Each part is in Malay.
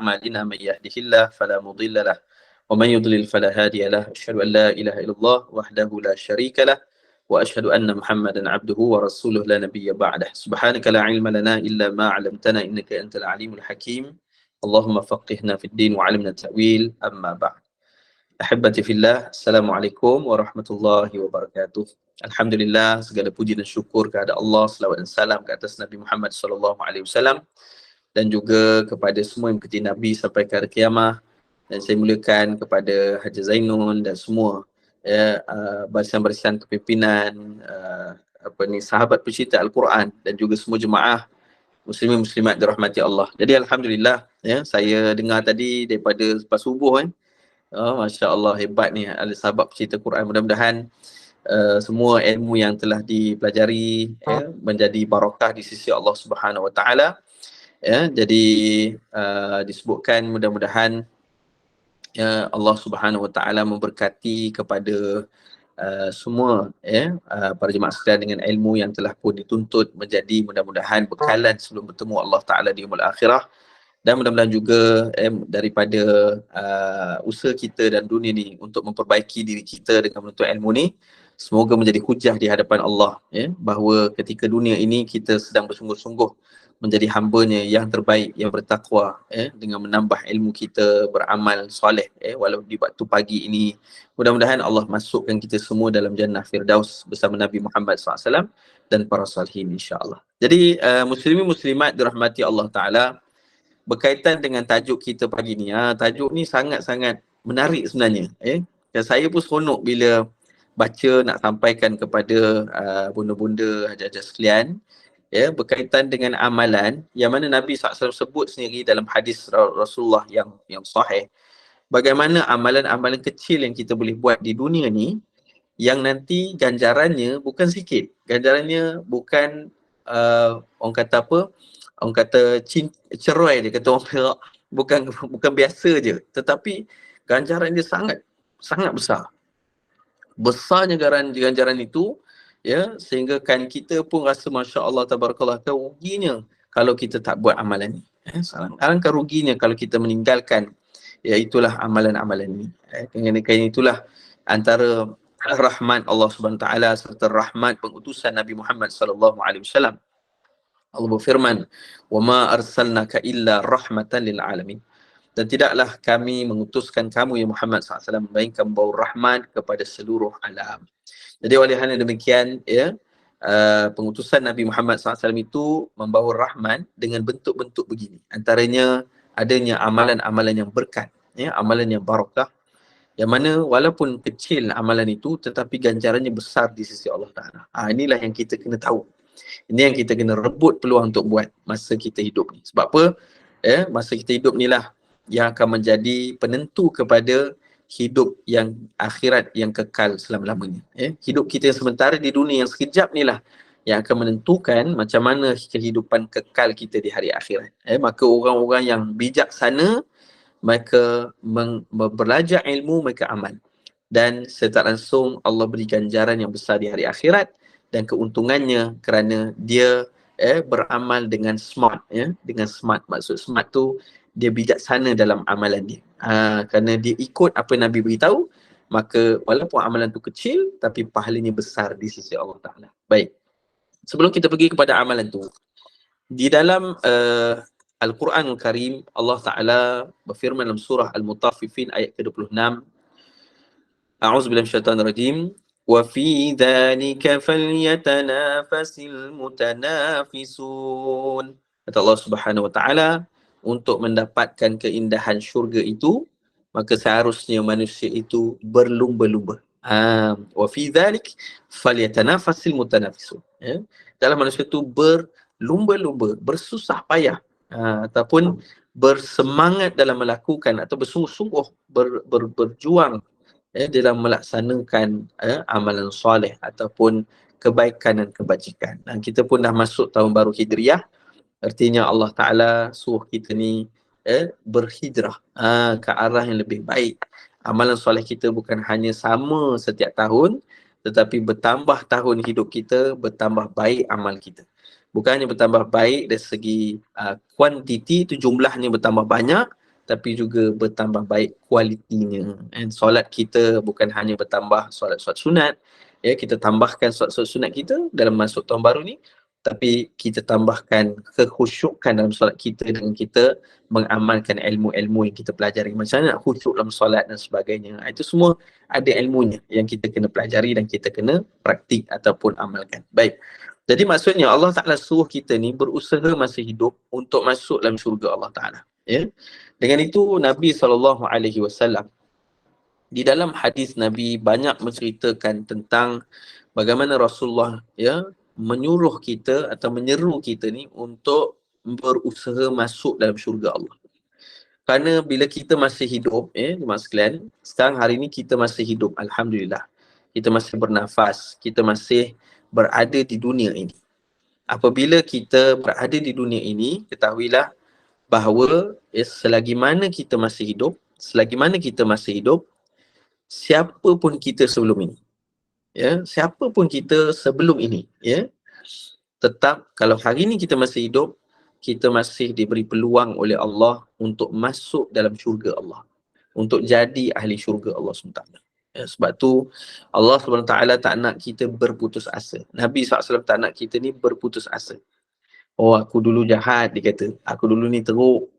أعمالنا من يهده الله فلا مضل له ومن يضلل فلا هادي له أشهد أن لا إله إلا الله وحده لا شريك له وأشهد أن محمدا عبده ورسوله لا نبي بعده سبحانك لا علم لنا إلا ما علمتنا إنك أنت العليم الحكيم اللهم فقهنا في الدين وعلمنا التأويل أما بعد Ahibati fillah, Assalamualaikum warahmatullahi wabarakatuh. Alhamdulillah, segala puji dan syukur kepada Allah, selawat dan salam ke atas Nabi Muhammad SAW dan juga kepada semua yang mengikuti Nabi sampai ke hari kiamah. Dan saya mulakan kepada Haji Zainun dan semua barisan-barisan kepimpinan, sahabat pecinta Al-Quran dan juga semua jemaah muslimin muslimat dirahmati Allah. Jadi alhamdulillah, saya dengar tadi daripada lepas subuh oh, Masya Allah, hebat ni ahli sahabat pecinta Quran. Mudah-mudahan semua ilmu yang telah dipelajari menjadi barakah di sisi Allah Subhanahu Wa Taala. Jadi disebutkan mudah-mudahan Allah Subhanahu Wa Taala memberkati kepada semua para jemaah sekalian dengan ilmu yang telah pun dituntut menjadi mudah-mudahan bekalan sebelum bertemu Allah Taala di yaumul akhirah. Dan mudah-mudahan juga daripada usaha kita dan dunia ni untuk memperbaiki diri kita dengan menuntut ilmu ni, semoga menjadi hujah di hadapan Allah, bahawa ketika dunia ini kita sedang bersungguh-sungguh menjadi hamba-Nya yang terbaik, yang bertakwa, dengan menambah ilmu kita, beramal soleh, walau di waktu pagi ini. Mudah-mudahan Allah masukkan kita semua dalam jannah Firdaus bersama Nabi Muhammad SAW dan para salihin insya-Allah. Jadi muslimin muslimat dirahmati Allah Ta'ala, berkaitan dengan tajuk kita pagi ni. Tajuk ni sangat-sangat menarik sebenarnya. Dan saya pun seronok bila baca nak sampaikan kepada bunda-bunda haji-haji sekalian, berkaitan dengan amalan yang mana Nabi SAW sebut sendiri dalam hadis Rasulullah yang sahih. Bagaimana amalan-amalan kecil yang kita boleh buat di dunia ni yang nanti ganjarannya bukan sikit. Ganjarannya bukan orang kata apa? Orang kata cerai dia, kata orang Perak, bukan biasa je, tetapi ganjaran dia sangat besar. Besarnya ganjaran itu, sehingga kan kita pun rasa masya-Allah tabarakallah, ruginya kalau kita tak buat amalan ni. Alangkah ruginya kalau kita meninggalkan itulah amalan-amalan ni. Kerana itulah antara rahmat Allah Subhanahu Taala serta rahmat pengutusan Nabi Muhammad SAW. Allah berfirman, "Wa ma arsalnaka illa rahmatan lil alamin." Dan tidaklah kami mengutuskan kamu ya Muhammad SAW melainkan membawa rahmat kepada seluruh alam. Jadi oleh kerana demikian, pengutusan Nabi Muhammad SAW itu membawa rahmat dengan bentuk-bentuk begini. Antaranya adanya amalan-amalan yang berkat, amalan yang barakah, yang mana walaupun kecil amalan itu tetapi ganjarannya besar di sisi Allah Ta'ala. Inilah yang kita kena tahu. Ini yang kita kena rebut peluang untuk buat masa kita hidup ni. Sebab apa? Masa kita hidup ni lah yang akan menjadi penentu kepada hidup yang akhirat yang kekal selama-lamanya. Hidup kita yang sementara di dunia yang sekejap ni lah yang akan menentukan macam mana kehidupan kekal kita di hari akhirat. Maka orang-orang yang bijaksana, mereka belajar ilmu, mereka amal. Dan secara langsung Allah beri ganjaran yang besar di hari akhirat. Dan keuntungannya kerana dia beramal dengan smart, dengan smart. Maksud smart tu dia bijaksana dalam amalan dia. Kerana dia ikut apa Nabi beritahu, maka walaupun amalan tu kecil tapi pahalanya besar di sisi Allah Ta'ala. Baik, sebelum kita pergi kepada amalan tu, di dalam Al-Quranul Karim, Allah Ta'ala berfirman dalam surah Al-Mutaffifin ayat ke-26, A'udzubillahi minasyaitonirrajim. وَفِي ذَلِكَ فَلْيَتَنَافَسِ الْمُتَنَافِسُونَ. Kata Allah Subhanahu Wa Taala, untuk mendapatkan keindahan syurga itu, maka seharusnya manusia itu berlumba-lumba. وَفِي ذَلِكَ فَلْيَتَنَافَسِ الْمُتَنَافِسُونَ. Dalam manusia itu berlumba-lumba, bersusah payah, ataupun bersemangat dalam melakukan atau bersungguh-sungguh berjuang dalam melaksanakan amalan soleh ataupun kebaikan dan kebajikan. Kita pun dah masuk tahun baru Hijriah, artinya Allah Ta'ala suruh kita ni berhijrah ke arah yang lebih baik. Amalan soleh kita bukan hanya sama setiap tahun, tetapi bertambah tahun hidup kita, bertambah baik amal kita. Bukan hanya bertambah baik dari segi kuantiti, itu jumlahnya bertambah banyak, tapi juga bertambah baik kualitinya. And solat kita bukan hanya bertambah solat-solat sunat, ya, kita tambahkan solat-solat sunat kita dalam masuk tahun baru ni, tapi kita tambahkan kekhusyukan dalam solat kita dengan kita mengamalkan ilmu-ilmu yang kita pelajari. Macam mana nak khusyuk dalam solat dan sebagainya. Itu semua ada ilmunya yang kita kena pelajari dan kita kena praktik ataupun amalkan. Baik. Jadi maksudnya Allah Ta'ala suruh kita ni berusaha masa hidup untuk masuk dalam syurga Allah Ta'ala. Ya. Dengan itu Nabi SAW di dalam hadis Nabi banyak menceritakan tentang bagaimana Rasulullah, ya, menyuruh kita atau menyeru kita ni untuk berusaha masuk dalam syurga Allah. Kerana bila kita masih hidup, jemaah sekalian, sekarang hari ni kita masih hidup, alhamdulillah. Kita masih bernafas, kita masih berada di dunia ini. Apabila kita berada di dunia ini, ketahuilah bahawa selagi mana kita masih hidup, siapa pun kita sebelum ini, ya, siapa pun kita sebelum ini, ya, tetap kalau hari ini kita masih hidup, kita masih diberi peluang oleh Allah untuk masuk dalam syurga Allah, untuk jadi ahli syurga Allah SWT. Ya, sebab tu Allah SWT tak nak kita berputus asa. Nabi SAW tak nak kita ni berputus asa. Oh, aku dulu jahat, dia kata. Aku dulu ni teruk,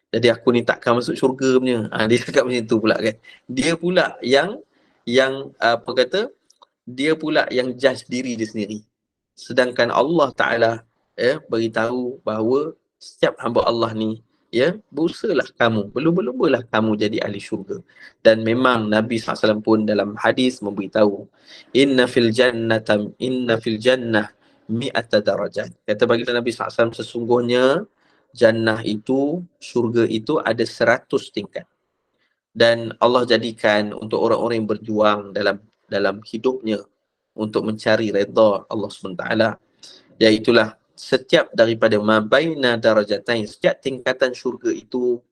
jadi aku ni takkan masuk syurga punya. Dia cakap macam tu pula kan. Dia pula yang apa kata, dia pula yang judge diri dia sendiri. Sedangkan Allah Ta'ala beritahu bahawa setiap hamba Allah ni, ya, berusahalah kamu, berlumba-lumbalah kamu jadi ahli syurga. Dan memang Nabi SAW pun dalam hadis memberitahu, inna fil jannah mi'ata darajat. Kata baginda Nabi SAW, sesungguhnya jannah itu, syurga itu ada 100 tingkat. Dan Allah jadikan untuk orang-orang yang berjuang dalam hidupnya untuk mencari redha Allah SWT, iaitulah setiap daripada mabaina darajatain, setiap tingkatan syurga itu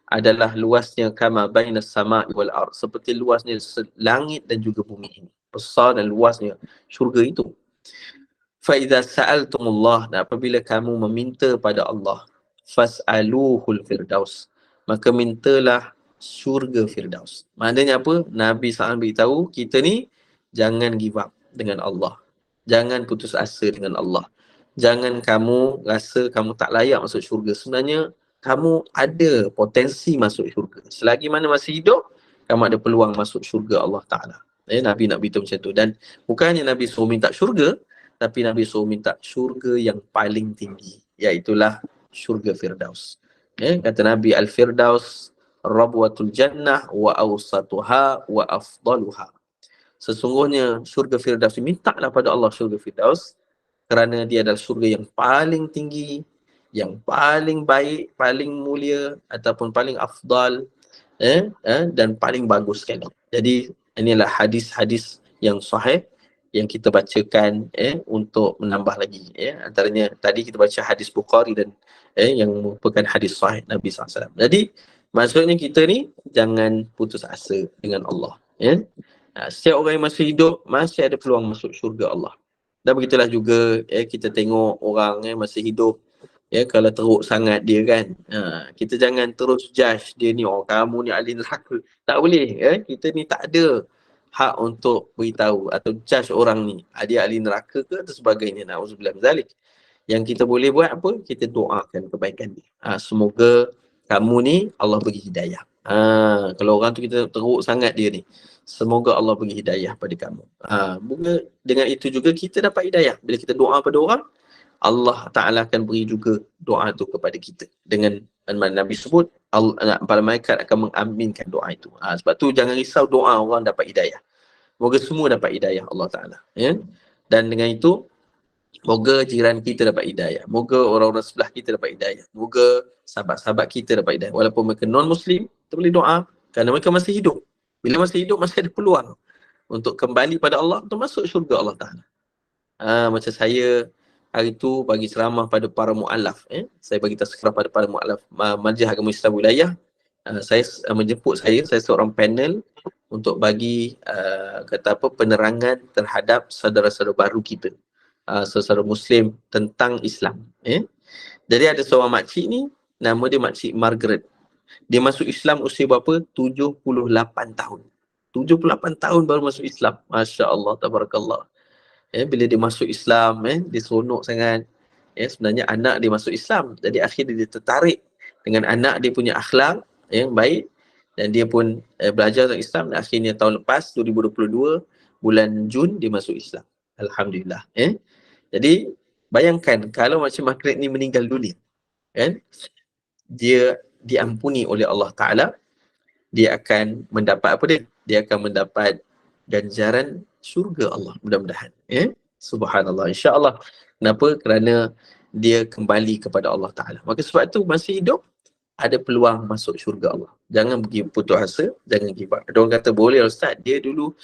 adalah luasnya kama baina sama'i wal ard, seperti luasnya langit dan juga bumi ini. Besar dan luasnya syurga itu. Fa idza sa'altumullah, dan apabila kamu meminta pada Allah, fas'aluhul firdaus, maka mintalah syurga firdaus. Maknanya apa? Nabi SAW beritahu kita ni jangan give up dengan Allah. Jangan putus asa dengan Allah. Jangan kamu rasa kamu tak layak masuk syurga. Sebenarnya kamu ada potensi masuk syurga. Selagi mana masih hidup, kamu ada peluang masuk syurga Allah Ta'ala. Nabi nak beritahu macam tu. Dan bukannya Nabi suruh minta syurga, tapi Nabi suruh minta syurga yang paling tinggi, iaitulah syurga Firdaus. Kata Nabi, Al-Firdaus rabwatul jannah wa awsatuha wa afdaluha. Sesungguhnya syurga Firdaus, mintalah pada Allah syurga Firdaus, kerana dia adalah syurga yang paling tinggi, yang paling baik, paling mulia ataupun paling afdal, dan paling bagus sekali. Jadi inilah hadis-hadis yang sahih yang kita bacakan untuk menambah lagi. Antaranya tadi kita baca hadis Bukhari dan yang merupakan hadis sahih Nabi SAW. Jadi maksudnya kita ni jangan putus asa dengan Allah. Setiap orang yang masih hidup masih ada peluang masuk syurga Allah. Dan begitulah juga kita tengok orang masih hidup, kalau teruk sangat dia kan, kita jangan terus judge dia ni, oh kamu ni ahli neraka. Tak boleh. Kita ni tak ada hak untuk beritahu atau judge orang ni dia ahli neraka ke atau sebagainya. Na'udzubillah min zalik. Yang kita boleh buat apa? Kita doakan kebaikan dia. Semoga kamu ni Allah bagi hidayah. Kalau orang tu kita teruk sangat dia ni, semoga Allah bagi hidayah pada kamu. Bunga dengan itu juga kita dapat hidayah. Bila kita doa pada orang, Allah Ta'ala akan beri juga doa itu kepada kita. Dengan Nabi sebut, para malaikat akan mengaminkan doa itu. Sebab tu jangan risau doa orang dapat hidayah. Moga semua dapat hidayah Allah Ta'ala. Dan dengan itu, moga jiran kita dapat hidayah. Moga orang-orang sebelah kita dapat hidayah. Moga sahabat-sahabat kita dapat hidayah. Walaupun mereka non-Muslim, kita boleh doa kerana mereka masih hidup. Bila masih hidup, masih ada peluang untuk kembali pada Allah, untuk masuk syurga Allah Ta'ala. Macam saya hari tu bagi ceramah pada para mu'alaf. Saya bagi tazkirah pada para mu'alaf Majlis Agama Islam Wilayah. Saya menjemput saya seorang panel untuk bagi penerangan terhadap saudara-saudara baru kita, saudara Muslim, tentang Islam. Jadi ada seorang makcik ni, nama dia Makcik Margaret. Dia masuk Islam usia berapa? 78 tahun. 78 tahun baru masuk Islam. Masya Allah, tabarakallah. Bila dia masuk Islam, dia seronok sangat. Sebenarnya anak dia masuk Islam. Jadi akhirnya dia tertarik dengan anak dia punya akhlak yang baik. Dan dia pun belajar tentang Islam. Dan akhirnya tahun lepas, 2022, bulan Jun, dia masuk Islam. Alhamdulillah. Jadi, bayangkan kalau macam Maghrib ni meninggal dunia. Dia diampuni oleh Allah Ta'ala. Dia akan mendapat apa dia? Dia akan mendapat ganjaran syurga Allah, mudah-mudahan. Subhanallah, insya-Allah. Kenapa? Kerana dia kembali kepada Allah Ta'ala. Maka sebab tu masih hidup, ada peluang masuk syurga Allah. Jangan pergi putus asa, jangan give up. Ada orang kata, boleh Ustaz, dia dulu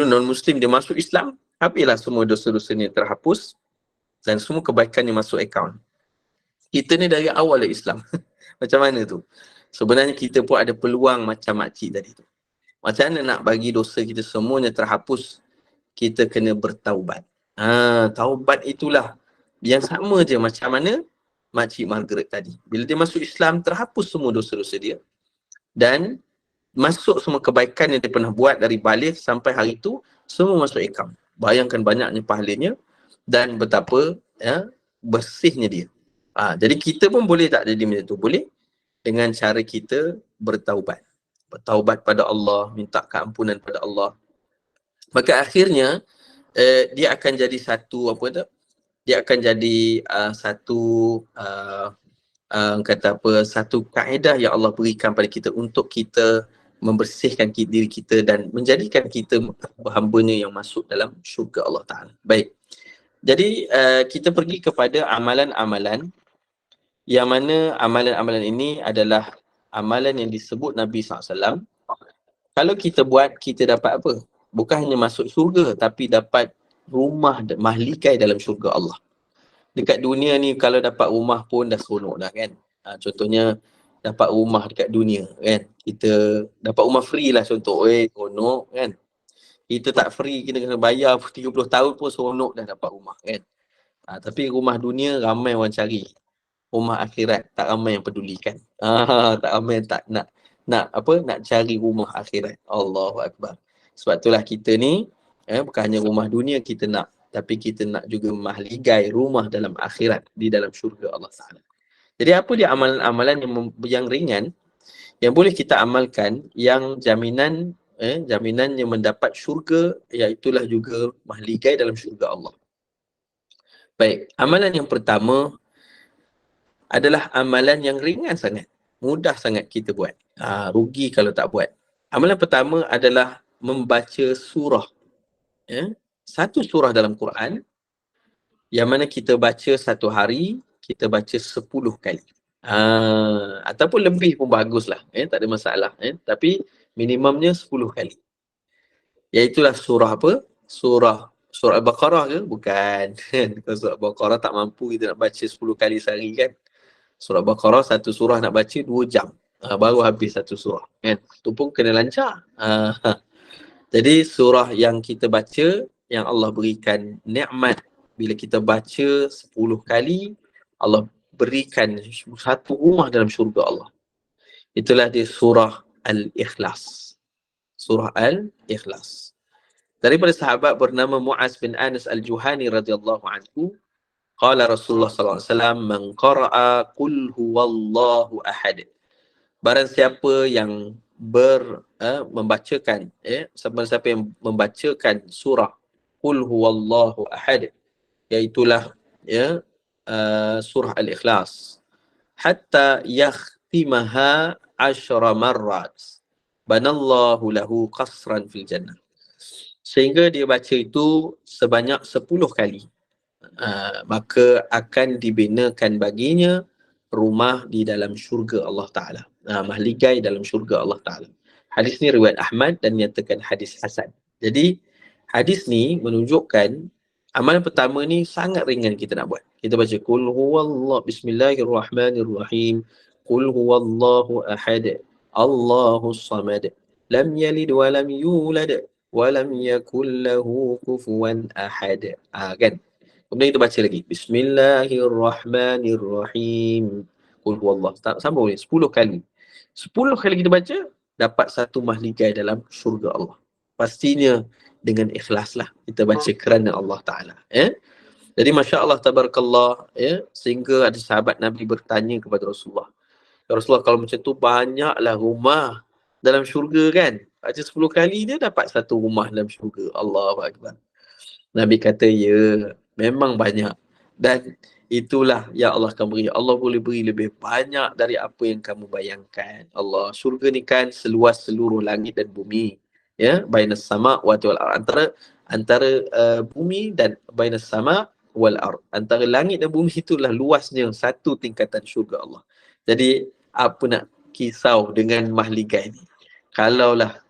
non-Muslim, dia masuk Islam, habislah semua dosa-dosanya terhapus dan semua kebaikannya masuk akaun. Kita ni dari awal Islam. Macam mana tu? Sebenarnya kita pun ada peluang macam makcik tadi tu. Macam mana nak bagi dosa kita semuanya terhapus? Kita kena bertaubat. Taubat itulah yang sama je macam mana Makcik Margaret tadi. Bila dia masuk Islam, terhapus semua dosa-dosa dia. Dan masuk semua kebaikan yang dia pernah buat dari balik sampai hari itu, semua masuk akaun. Bayangkan banyaknya pahalanya dan betapa bersihnya dia. Jadi kita pun boleh tak jadi macam tu? Boleh dengan cara kita bertaubat. Bertaubat pada Allah, minta keampunan pada Allah. Maka akhirnya dia akan jadi satu dia akan jadi satu kaedah yang Allah berikan pada kita untuk kita membersihkan diri kita dan menjadikan kita hamba-Nya yang masuk dalam syurga Allah Ta'ala. Baik. Jadi kita pergi kepada amalan-amalan yang mana amalan-amalan ini adalah amalan yang disebut Nabi SAW. Kalau kita buat, kita dapat apa? Bukan hanya masuk syurga, tapi dapat rumah mahligai dalam syurga Allah. Dekat dunia ni kalau dapat rumah pun dah seronok dah kan. Contohnya dapat rumah dekat dunia kan. Kita dapat rumah free lah contoh. Seronok kan. Kita tak free, kita kena bayar 30 tahun pun seronok dah dapat rumah kan. Tapi rumah dunia ramai orang cari. Rumah akhirat tak ramai yang pedulikan. Tak ramai yang tak nak cari rumah akhirat. Allahu Akbar. Sebab itulah kita ni bukan hanya rumah dunia kita nak, tapi kita nak juga mahligai rumah dalam akhirat di dalam syurga Allah Ta'ala. Jadi apa dia amalan-amalan yang ringan yang boleh kita amalkan yang jaminan yang mendapat syurga, iaitulah juga mahligai dalam syurga Allah. Baik, amalan yang pertama adalah amalan yang ringan sangat. Mudah sangat kita buat. Rugi kalau tak buat. Amalan pertama adalah membaca surah. Satu surah dalam Quran yang mana kita baca satu hari, kita baca 10 kali. Ataupun lebih pun baguslah. Tak ada masalah. Tapi minimumnya 10 kali. Iaitulah surah apa? Surah Al-Baqarah ke? Bukan. Kalau surah Al-Baqarah tak mampu kita nak baca 10 kali sehari kan. Surah Al-Baqarah satu surah nak baca 2 jam. Baru habis satu surah. Kan? Itu pun kena lancar. Jadi surah yang kita baca, yang Allah berikan nikmat bila kita baca 10 kali, Allah berikan satu rumah dalam syurga Allah. Itulah dia surah Al-Ikhlas. Surah Al-Ikhlas. Daripada sahabat bernama Mu'az bin Anas Al-Juhani radhiyallahu anhu, qala Rasulullah sallallahu alaihi wasallam, man qara'a qul huwallahu ahad. Barang siapa yang membacakan siapa yang membacakan surah qul huwallahu ahad, iaitulah surah Al-Ikhlas, hatta yakhtimaha 10 marrat, banallahu lahu qasran fil jannah. Sehingga dia baca itu sebanyak 10 kali. Maka akan dibinakan baginya rumah di dalam syurga Allah Ta'ala. Mahligai dalam syurga Allah Ta'ala. Hadis ni riwayat Ahmad dan nyatakan hadis hasan. Jadi hadis ni menunjukkan amalan pertama ni sangat ringan kita nak buat. Kita baca Qul huwallahu bismillahirrahmanirrahim. Qul huwallahu ahad. Allahus samad. Lam yalid wa lam yulad wa lam yakul lahu kufuwan ahad. Kan? Kemudian kita baca lagi. Bismillahirrahmanirrahim. qul huwallah. Sama boleh 10 kali. 10 kali kita baca, dapat satu mahligai dalam syurga Allah. Pastinya dengan ikhlas lah kita baca kerana Allah Ta'ala. Jadi Masya Allah, tabarakallah, sehingga ada sahabat Nabi bertanya kepada Rasulullah, ya Rasulullah, kalau macam tu banyaklah rumah dalam syurga kan? Baca 10 kali dia dapat satu rumah dalam syurga. Allahu Akbar. Nabi kata, ya, memang banyak. Dan itulah yang Allah akan beri. Allah boleh beri lebih banyak dari apa yang kamu bayangkan. Allah, syurga ni kan seluas seluruh langit dan bumi. Ya, bainas sama wa wal ard. Antara bumi dan bainas sama wal ard. Antara langit dan bumi itulah luasnya satu tingkatan syurga Allah. Jadi apa nak kisau dengan mahligai ni? Kalaulah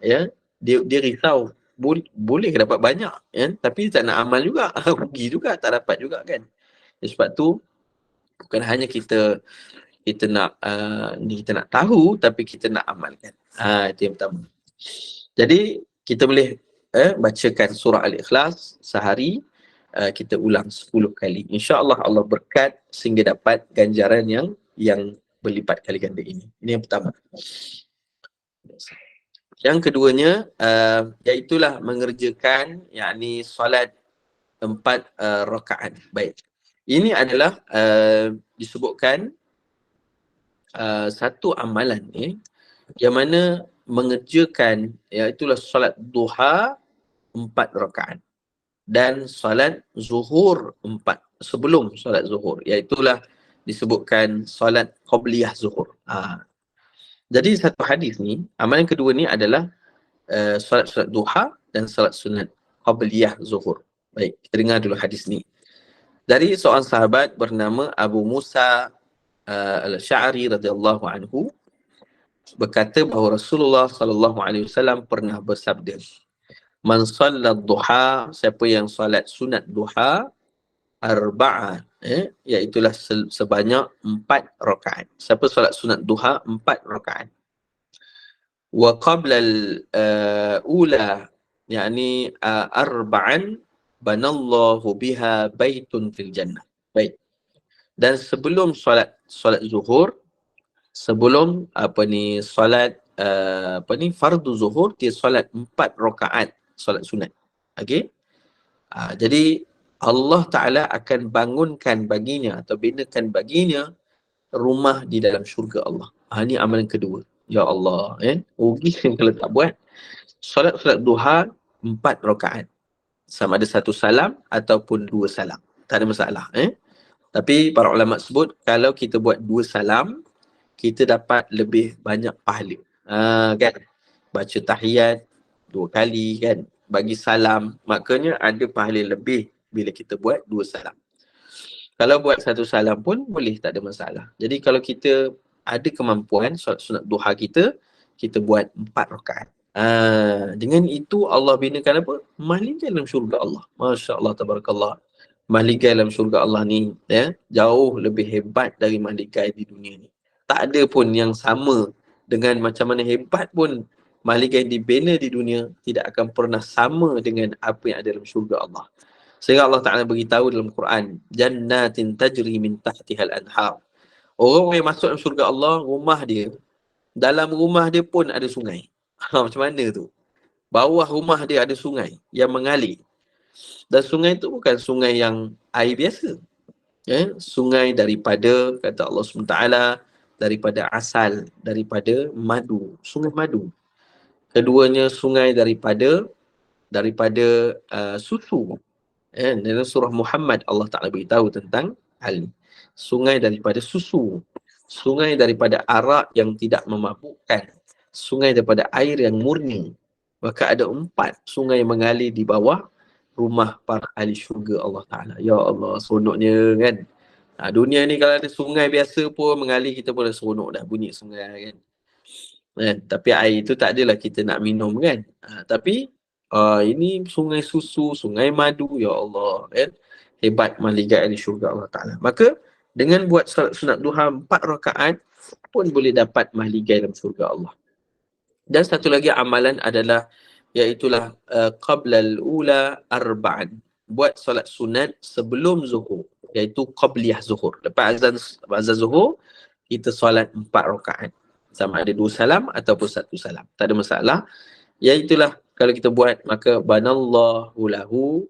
dia risau, boleh dapat banyak tapi tak nak amal juga. Rugi juga, tak dapat juga kan. Sebab tu bukan hanya kita nak kita nak tahu, tapi kita nak amalkan. Itu yang pertama. Jadi kita boleh bacakan surah Al-Ikhlas sehari, kita ulang 10 kali. InsyaAllah Allah berkat sehingga dapat ganjaran yang berlipat kali ganda ini. Ini yang pertama. Yang keduanya, iaitulah mengerjakan yakni solat 4 rakaat. Baik. Ini adalah disebutkan satu amalan yang mana mengerjakan, iaitulah solat duha 4 rakaat dan solat zuhur 4 sebelum solat zuhur, iaitulah disebutkan solat qabliyah zuhur. Jadi satu hadis ni, amalan kedua ni adalah solat duha dan solat sunat qabliyah zuhur. Baik, kita dengar dulu hadis ni. Dari seorang sahabat bernama Abu Musa Al-Sya'ri radhiyallahu anhu berkata bahawa Rasulullah sallallahu alaihi wasallam pernah bersabda, man sallat duha, siapa yang solat sunat duha arba'ah, iaitulah sebanyak 4 rakaat. Siapa solat sunat duha 4 rakaat. Wa qabla al-ula, yakni arba'an banallahu biha baitun fil jannah. Baik. Dan sebelum solat zuhur, sebelum solat fardu zuhur, dia solat 4 rakaat solat sunat. Okey. Jadi Allah Ta'ala akan bangunkan baginya atau binakan baginya rumah di dalam syurga Allah. Ini amalan kedua. Ya Allah, rugi kalau tak buat. Solat duha 4 rakaat. Sama ada 1 salam ataupun 2 salam. Tak ada masalah. Tapi para ulama sebut, kalau kita buat 2 salam, kita dapat lebih banyak pahala. Kan? Baca tahiyat 2 kali kan. Bagi salam, maknanya ada pahala lebih bila kita buat 2 salam. Kalau buat 1 salam pun boleh, tak ada masalah. Jadi kalau kita ada kemampuan solat sunat duha kita buat 4 rakaat. Dengan itu Allah binakan apa? Mahligai dalam syurga Allah. Masya Allah, tabarakallah. Mahligai dalam syurga Allah ni jauh lebih hebat dari mahligai di dunia ni. Tak ada pun yang sama dengan macam mana hebat pun mahligai dibina di dunia, tidak akan pernah sama dengan apa yang ada dalam syurga Allah. Sehingga Allah Ta'ala beritahu dalam Quran, jannatin tajri min tahtihal anhar. Orang yang masuk dalam syurga Allah, dalam rumah dia pun ada sungai. Macam mana tu? Bawah rumah dia ada sungai yang mengalir. Dan sungai itu bukan sungai yang air biasa. Sungai daripada, kata Allah SWT, daripada asal, daripada madu. Sungai madu. Keduanya sungai daripada susu. Dalam surah Muhammad Allah Ta'ala beritahu tentang hal ini. Sungai daripada susu, sungai daripada arak yang tidak memabukkan, sungai daripada air yang murni. Maka ada 4 sungai mengalir di bawah rumah para ahli syurga Allah Ta'ala. Ya Allah, seronoknya kan. Dunia ni kalau ada sungai biasa pun mengalir, kita pun dah seronok dah bunyi sungai kan. Tapi air itu tak adalah kita nak minum kan. Tapi ini sungai susu, sungai madu, ya Allah kan. Hebat mahligai ahli syurga Allah Ta'ala. Maka dengan buat salat sunat duha 4 rakaat pun boleh dapat mahligai dalam syurga Allah. Dan satu lagi amalan adalah, iaitulah qabla al-ula arba'an. Buat solat sunat sebelum zuhur, iaitu qabliyah zuhur. Lepas azan zuhur, kita solat 4 rakaat. Sama ada 2 salam ataupun 1 salam. Tak ada masalah. Iaitulah kalau kita buat, maka banallahu lahu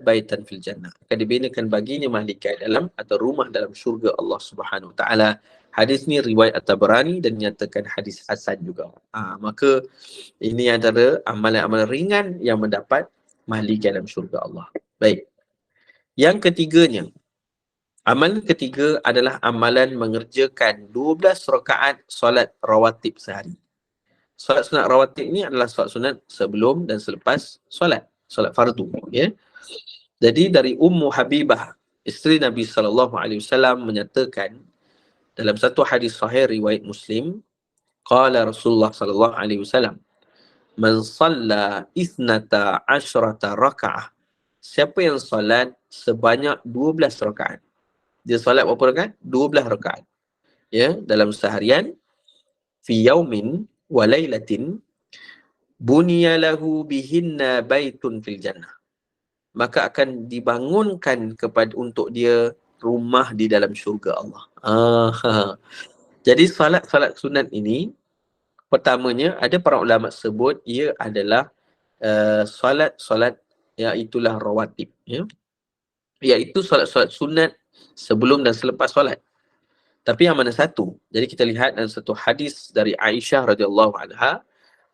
baitan fil jannah. Akan dibinakan baginya mahligai dalam atau rumah dalam syurga Allah Subhanahu Wa Taala. Hadis ni riwayat At-Tabarani dan nyatakan hadis hasan juga. Maka ini antara amalan-amalan ringan yang mendapat mahligai dalam syurga Allah. Baik. Yang ketiganya, amalan ketiga adalah amalan mengerjakan 12 rakaat solat rawatib sehari. Solat sunat rawatib ni adalah solat sunat sebelum dan selepas solat fardu, ya. Jadi dari Ummu Habibah, isteri Nabi SAW menyatakan dalam satu hadis sahih riwayat Muslim, qala Rasulullah SAW, man shalla 12 raka'ah, siapa yang solat sebanyak 12 rakaat. Dia solat berapa rakaat? 12 rakaat. Ya, dalam seharian, fi yaumin wa lailatin buniya lahu bihinna baitun fil jannah. Maka akan dibangunkan untuk dia rumah di dalam syurga Allah. Jadi salat sunat ini, pertamanya ada para ulama sebut ia adalah solat iaitulah rawatib, ya. Iaitu solat sunat sebelum dan selepas solat. Tapi yang mana satu? Jadi kita lihat dalam satu hadis dari Aisyah radhiyallahu anha,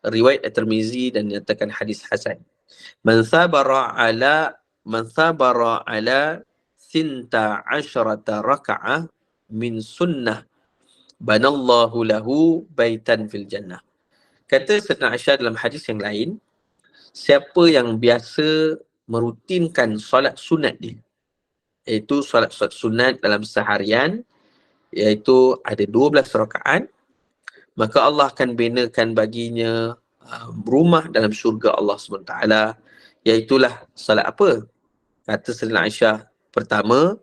riwayat At-Tirmizi dan nyatakan hadis hasan. Man sabara ala sinta asyrata raka'ah min sunnah banallahu lahu baitan fil jannah. Kata Sayyidina Aisyah dalam hadis yang lain, siapa yang biasa merutinkan solat sunat dia, iaitu solat sunat dalam seharian, iaitu ada 12 rakaat, maka Allah akan binakan baginya rumah dalam syurga Allah SWT. Iaitulah salat apa? Kata Sayyidina Aisyah, pertama,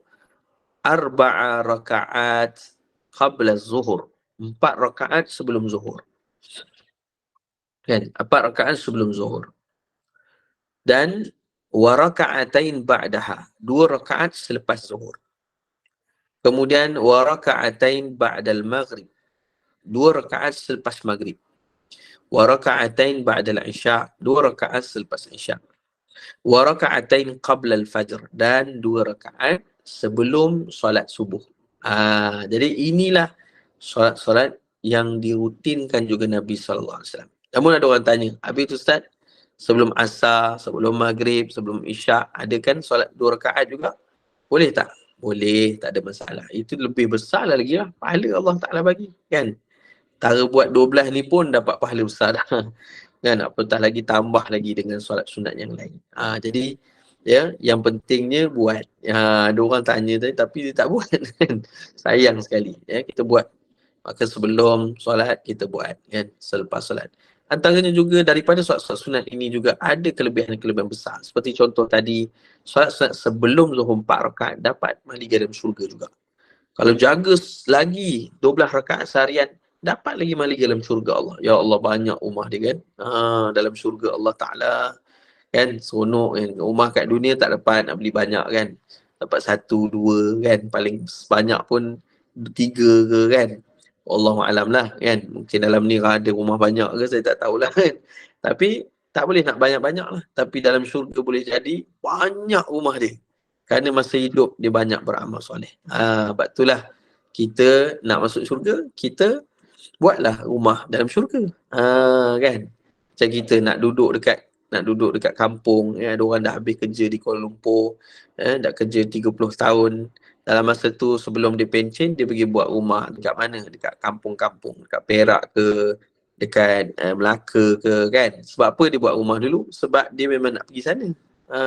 4 rakaat qabla zuhur, 4 rakaat sebelum zuhur. Kan? 4 rakaat sebelum zuhur. Dan wa raka'atain ba'daha, 2 rakaat selepas zuhur. Kemudian wa raka'atain ba'dal maghrib, 2 rakaat selepas maghrib. Wa raka'atain ba'dal isya', 2 rakaat selepas isya'. Wa raka'atain qabla al-fajr, dan 2 rakaat sebelum solat subuh. Jadi inilah solat-solat yang dirutinkan juga Nabi SAW. Namun ada orang tanya, habis tu Ustaz, sebelum asar, sebelum maghrib, sebelum isya', ada kan solat 2 rakaat juga? Boleh tak? Boleh, tak ada masalah. Itu lebih besar lagi lah pahala Allah Ta'ala bagi, kan? Tara buat 12 ni pun dapat pahala besar dah. Kan? Apatah lagi tambah lagi dengan solat sunat yang lain. Jadi, ya, yang pentingnya buat. Ada orang tanya tadi, tapi dia tak buat. Kan? Sayang sekali. Ya, kita buat. Maka sebelum solat, kita buat. Kan? Selepas solat. Antaranya juga daripada solat-solat sunat ini juga ada kelebihan-kelebihan besar. Seperti contoh tadi, solat sunat sebelum zuhur 4 rakaat dapat mahligai dalam syurga juga. Kalau jaga lagi 12 rakaat seharian, dapat lagi mahligai dalam syurga Allah. Ya Allah, banyak rumah dia kan. Dalam syurga Allah Ta'ala. Kan, seronok kan. Rumah kat dunia tak dapat, nak beli banyak kan. Dapat 1, 2 kan. Paling banyak pun 3 ke kan. Allahu'alam lah kan. Mungkin dalam ni ada rumah banyak ke, saya tak tahulah kan. Tapi tak boleh nak banyak-banyak lah. Tapi dalam syurga boleh jadi banyak rumah dia. Kerana masa hidup dia banyak beramal soleh. Sebab itulah kita nak masuk syurga, kita buatlah rumah dalam syurga. Kan. Macam kita nak duduk dekat kampung, ada orang dah habis kerja di Kuala Lumpur, dah kerja 30 tahun. Dalam masa tu sebelum dia pencen, dia pergi buat rumah dekat mana? Dekat kampung-kampung, dekat Perak ke, dekat Melaka ke kan. Sebab apa dia buat rumah dulu? Sebab dia memang nak pergi sana.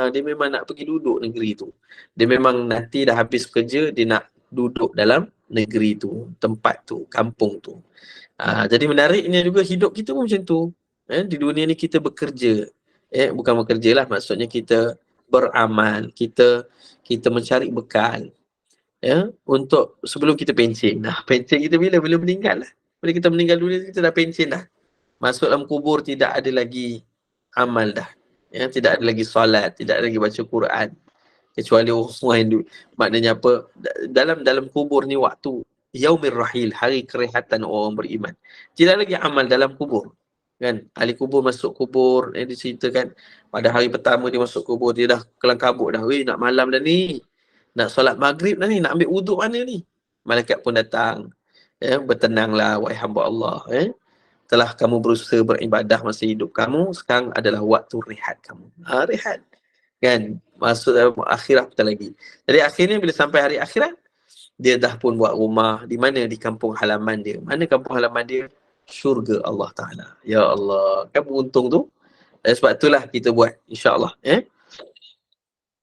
Dia memang nak pergi duduk negeri tu. Dia memang nanti dah habis kerja, dia nak duduk dalam negeri tu, tempat tu, kampung tu. Jadi menariknya juga hidup kita pun macam tu. Di dunia ni kita bekerja. Bukan bekerja lah, maksudnya kita beramal, kita mencari bekal. Untuk sebelum kita pencen. Pencen kita bila meninggal lah. Bila kita meninggal dunia, kita dah pencen dah. Masuk dalam kubur, tidak ada lagi amal dah. Tidak ada lagi solat, tidak ada lagi baca Quran. Kecuali orang yang maknanya apa, dalam kubur ni waktu yaumir rahil, hari kerehatan orang beriman. Tidak lagi amal dalam kubur. Kan? Ahli kubur masuk kubur, diceritakan pada hari pertama dia masuk kubur, dia dah kelang kabut dah. Weh, nak malam dah ni. Nak solat maghrib dah ni, nak ambil wuduk mana ni? Malaikat pun datang. Bertenanglah wahai hamba Allah. Telah kamu berusaha beribadah masa hidup kamu, sekarang adalah waktu rehat kamu. Rehat. Kan? Masuk dalam akhirat kita lagi. Jadi akhirnya bila sampai hari akhirat, dia dah pun buat rumah. Di mana? Di kampung halaman dia. Mana kampung halaman dia? Syurga Allah Ta'ala. Ya Allah. Kan beruntung tu. Dan sebab itulah kita buat. InsyaAllah.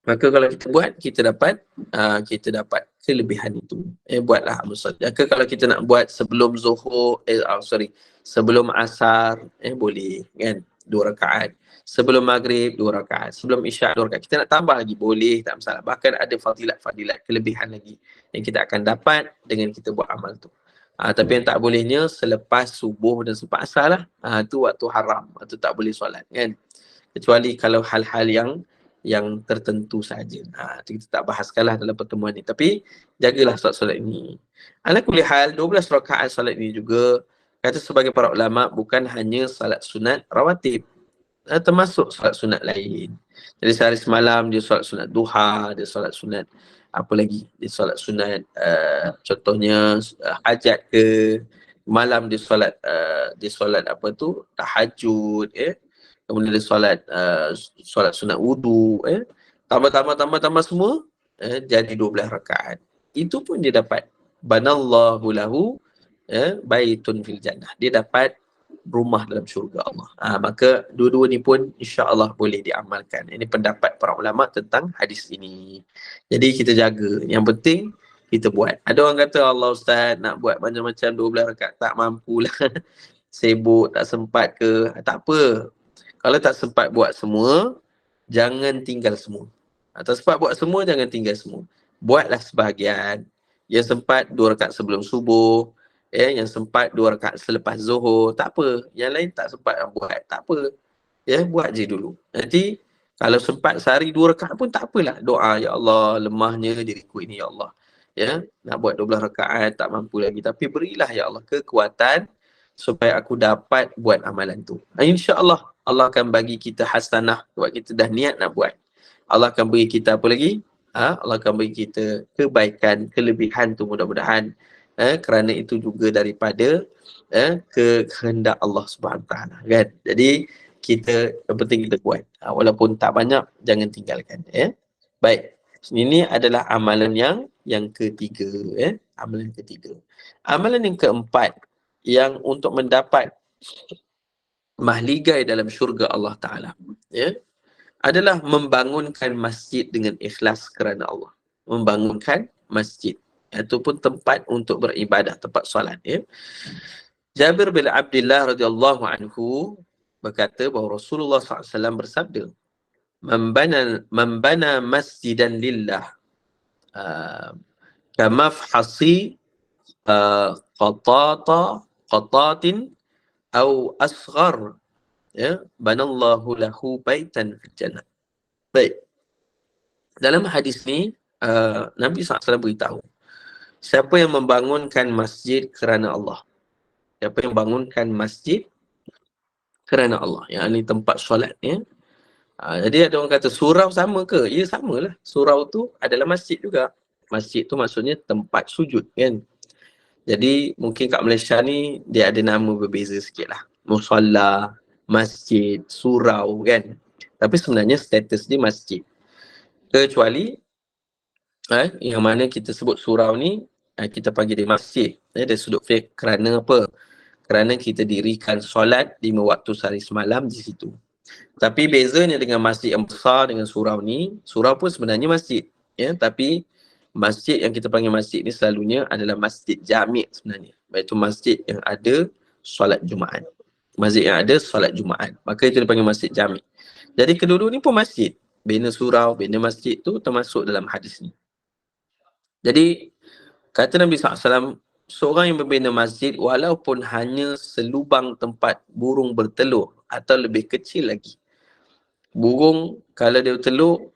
Maka kalau kita buat, kita dapat kelebihan itu. Buatlah amal soleh. Maka kalau kita nak buat sebelum zuhur, sebelum asar, boleh kan? 2 rakaat. Sebelum maghrib, 2 rakaat. Sebelum isyak, 2 rakaat. Kita nak tambah lagi, boleh, tak masalah. Bahkan ada fadilat-fadilat, kelebihan lagi yang kita akan dapat dengan kita buat amal tu. Tapi yang tak bolehnya selepas subuh dan selepas asar lah. Tu waktu haram. Itu tak boleh solat kan. Kecuali kalau hal-hal yang tertentu saja. Kita tak bahaskanlah dalam pertemuan ni. Tapi jagalah solat-solat ini. Ala kulli hal, 12 rakaat solat ini juga, kata sebagai para ulama, bukan hanya solat sunat rawatib. Termasuk solat sunat lain. Jadi sehari semalam dia solat sunat duha, dia solat sunat apa lagi? Dia solat sunat contohnya hajat ke, malam dia solat apa tu? Tahajud, kemudian dia solat sunat wudu, tambah semua, jadi 12 rakaat. Itu pun dia dapat banallahu lahu baitun fil jannah. Dia dapat rumah dalam syurga Allah. Maka dua-dua ni pun insya-Allah boleh diamalkan. Ini pendapat para ulama tentang hadis ini. Jadi kita jaga. Yang penting kita buat. Ada orang kata, Allah Ustaz, nak buat macam-macam 12 rakaat tak mampulah. Sibuk, tak sempat ke? Tak apa. Kalau tak sempat buat semua, jangan tinggal semua. Tak sempat buat semua, jangan tinggal semua. Buatlah sebahagian. Yang sempat 2 rakaat sebelum subuh, yang sempat 2 rakaat selepas zuhur, tak apa. Yang lain tak sempat buat, tak apa. Buat je dulu. Nanti kalau sempat sehari 2 rakaat pun tak apalah. Doa, ya Allah, lemahnya diriku ini, ya Allah. Nak buat 12 rakaat tak mampu lagi, tapi berilah ya Allah kekuatan supaya aku dapat buat amalan tu. InsyaAllah Allah akan bagi kita hasanah sebab kita dah niat nak buat. Allah akan beri kita apa lagi? Allah akan beri kita kebaikan, kelebihan tu mudah-mudahan. Kerana itu juga daripada kehendak Allah Subhanahu Wa Taala, kan? Jadi kita yang penting kita buat. Walaupun tak banyak, jangan tinggalkan. Baik. Ini adalah amalan yang ketiga. Amalan ketiga. Amalan yang keempat, yang untuk mendapat mahligai dalam syurga Allah Ta'ala, adalah membangunkan masjid dengan ikhlas kerana Allah. Membangunkan masjid, ataupun tempat untuk beribadah, tempat solat. Jabir bin Abdullah radhiyallahu anhu berkata bahawa Rasulullah SAW bersabda, "Man bana masjidan lillah kamafhasi qatatin au asghar, banallahu lahu baitan fil jannah." Baik. Dalam hadis ni Nabi SAW beritahu, siapa yang membangunkan masjid kerana Allah, siapa yang bangunkan masjid kerana Allah, yang ini tempat solat, jadi ada orang kata surau sama ke? Ya, samalah. Surau tu adalah masjid juga. Masjid tu maksudnya tempat sujud, kan? Jadi mungkin kat Malaysia ni dia ada nama berbeza sikit lah. Musalla, masjid, surau, kan? Tapi sebenarnya status dia masjid. Kecuali yang mana kita sebut surau ni, kita panggil dia masjid. Dari sudut fiqh, kerana apa? Kerana kita dirikan solat 5 waktu sehari semalam di situ. Tapi bezanya dengan masjid yang besar dengan surau ni, surau pun sebenarnya masjid. Tapi masjid yang kita panggil masjid ni selalunya adalah masjid jami' sebenarnya. Iaitu masjid yang ada solat Jumaat. Masjid yang ada solat Jumaat. Maka itu dipanggil masjid jami'. Jadi kedua-dua ni pun masjid. Bina surau, bina masjid tu termasuk dalam hadis ni. Jadi kata Nabi SAW, seorang yang membina masjid walaupun hanya selubang tempat burung bertelur atau lebih kecil lagi. Burung kalau dia bertelur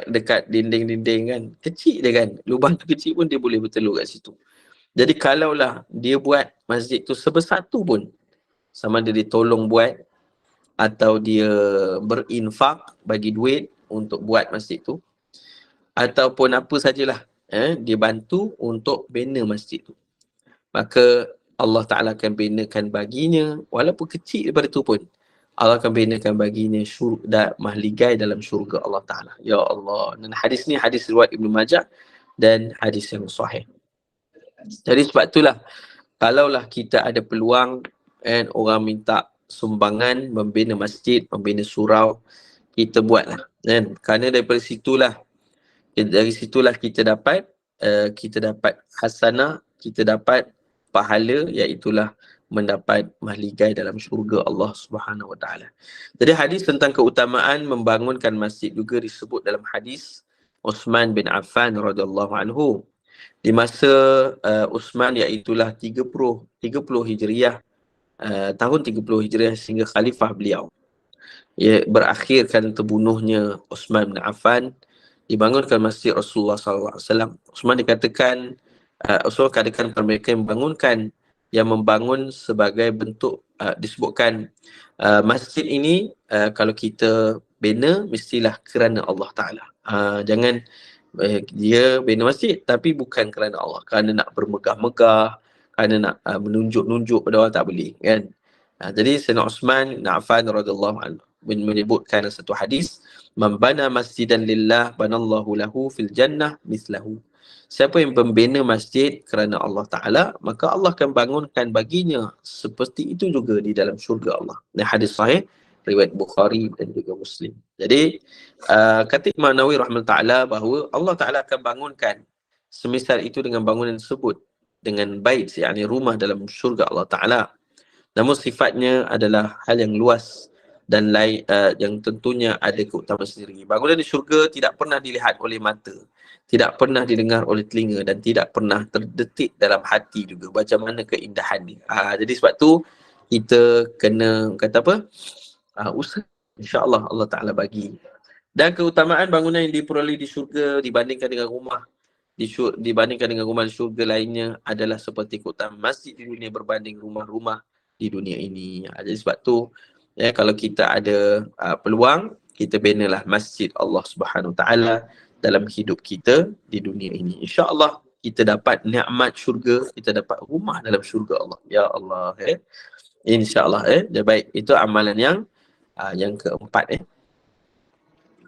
dekat dinding-dinding kan, kecil dia kan, lubang tu kecil pun dia boleh bertelur kat situ. Jadi kalaulah dia buat masjid tu sebesar tu pun, sama ada dia tolong buat atau dia berinfak, bagi duit untuk buat masjid tu, ataupun apa sajalah, dia bantu untuk bina masjid tu, maka Allah Ta'ala akan binakan baginya, walaupun kecil daripada tu pun, Allah akan binakan baginya syurga, mahligai dalam syurga Allah Ta'ala. Ya Allah. Dan hadis ni hadis riwayat Ibnu Majah dan hadis yang sahih. Jadi sebab itulah, kalaulah kita ada peluang and orang minta sumbangan membina masjid, membina surau, kita buatlah, kan? Kerana daripada situlah, dari situlah kita dapat hasanah, kita dapat pahala, iaitulah mendapat mahligai dalam syurga Allah Subhanahu Wa Taala. Jadi hadis tentang keutamaan membangunkan masjid juga disebut dalam hadis Uthman bin Affan radhiyallahu anhu. Di masa Uthman, iaitulah 30 Hijriah, tahun 30 Hijriah sehingga khalifah beliau, berakhirkan terbunuhnya Uthman bin Affan, dibangunkan masjid Rasulullah SAW. Uthman dikatakan, Rasul katakan kepada mereka yang membangunkan, yang membangun sebagai bentuk, disebutkan masjid ini kalau kita bina mestilah kerana Allah Ta'ala. Jangan dia bina masjid tapi bukan kerana Allah, kerana nak bermegah-megah, kerana nak menunjuk-nunjuk pada orang, tak boleh, kan? Jadi Sayyidina Uthman bin Affan radhiyallahu anhu menyebutkan satu hadis, man bana masjidan lillah banallahu lahu fil jannah mislahu. Siapa yang membina masjid kerana Allah Ta'ala, maka Allah akan bangunkan baginya seperti itu juga di dalam syurga Allah. Ini hadis sahih riwayat Bukhari dan juga Muslim. Jadi kata Imam Nawawi rahimahullah ta'ala bahawa Allah Ta'ala akan bangunkan semisal itu dengan bangunan tersebut, dengan bait, yakni rumah dalam syurga Allah Ta'ala. Namun sifatnya adalah hal yang luas dan lain, yang tentunya ada keutamaan sendiri. Bangunan di syurga tidak pernah dilihat oleh mata, tidak pernah didengar oleh telinga, dan tidak pernah terdetik dalam hati juga macam mana keindahan ni. Jadi sebab tu kita kena kata apa? Usaha, insya-Allah Allah Taala bagi. Dan keutamaan bangunan yang diperoleh di syurga dibandingkan dengan rumah di syurga lainnya adalah seperti keutamaan masjid di dunia berbanding rumah-rumah di dunia ini. Jadi sebab tu, kalau kita ada peluang, kita binalah masjid Allah Subhanahu Taala dalam hidup kita di dunia ini. InsyaAllah kita dapat nikmat syurga, kita dapat rumah dalam syurga Allah. Ya Allah, InsyaAllah. Baik, itu amalan yang keempat.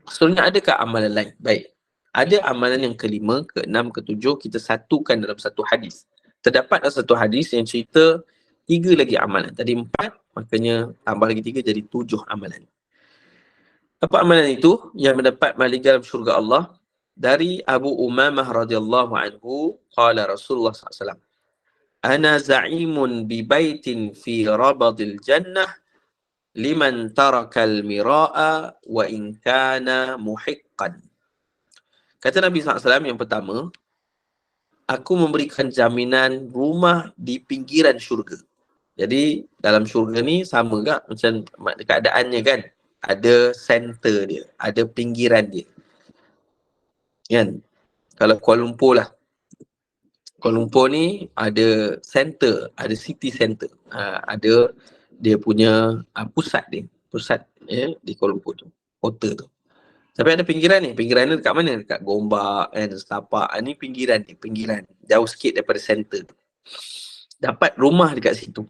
Sebenarnya adakah amalan lain? Baik. Ada amalan yang kelima, keenam, ketujuh, kita satukan dalam satu hadis. Terdapat satu hadis yang cerita 3 lagi amalan. Tadi 4, makanya tambah lagi 3 jadi 7 amalan. Apa amalan itu? Yang mendapat mahligai dalam syurga Allah. Dari Abu Umamah radhiyallahu anhu, qala Rasulullah SAW, ana za'imun bi baitin fi rabadil jannah liman tarakal mira'a wa in kana muhiqqan. Kata Nabi SAW yang pertama, aku memberikan jaminan rumah di pinggiran syurga. Jadi dalam syurga ni sama tak macam keadaannya, kan? Ada center dia, ada pinggiran dia, kan? Kalau Kuala Lumpur lah, Kuala Lumpur ni ada center, ada city center, ada dia punya pusat di Kuala Lumpur tu, kota tu. Tapi ada pinggiran ni, pinggiran ni dekat mana? Dekat Gombak, Setapak. Ni pinggiran ni, pinggiran jauh sikit daripada center tu. Dapat rumah dekat situ.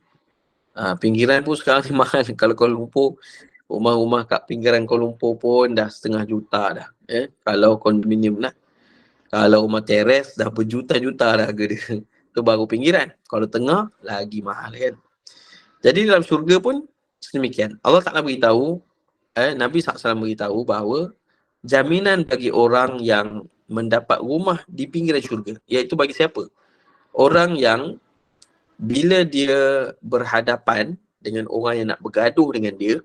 Pinggiran pun sekarang ni mahal. Kalau Kuala Lumpur, rumah-rumah kat pinggiran Kuala Lumpur pun dah 1/2 juta dah. Kalau kondominium lah. Kalau rumah teres dah berjuta-juta dah harga dia. Itu baru pinggiran. Kalau tengah lagi mahal, kan. Jadi dalam syurga pun sedemikian. Allah Ta'ala beritahu, Nabi SAW beritahu bahawa jaminan bagi orang yang mendapat rumah di pinggiran syurga, iaitu bagi siapa? Orang yang bila dia berhadapan dengan orang yang nak bergaduh dengan dia,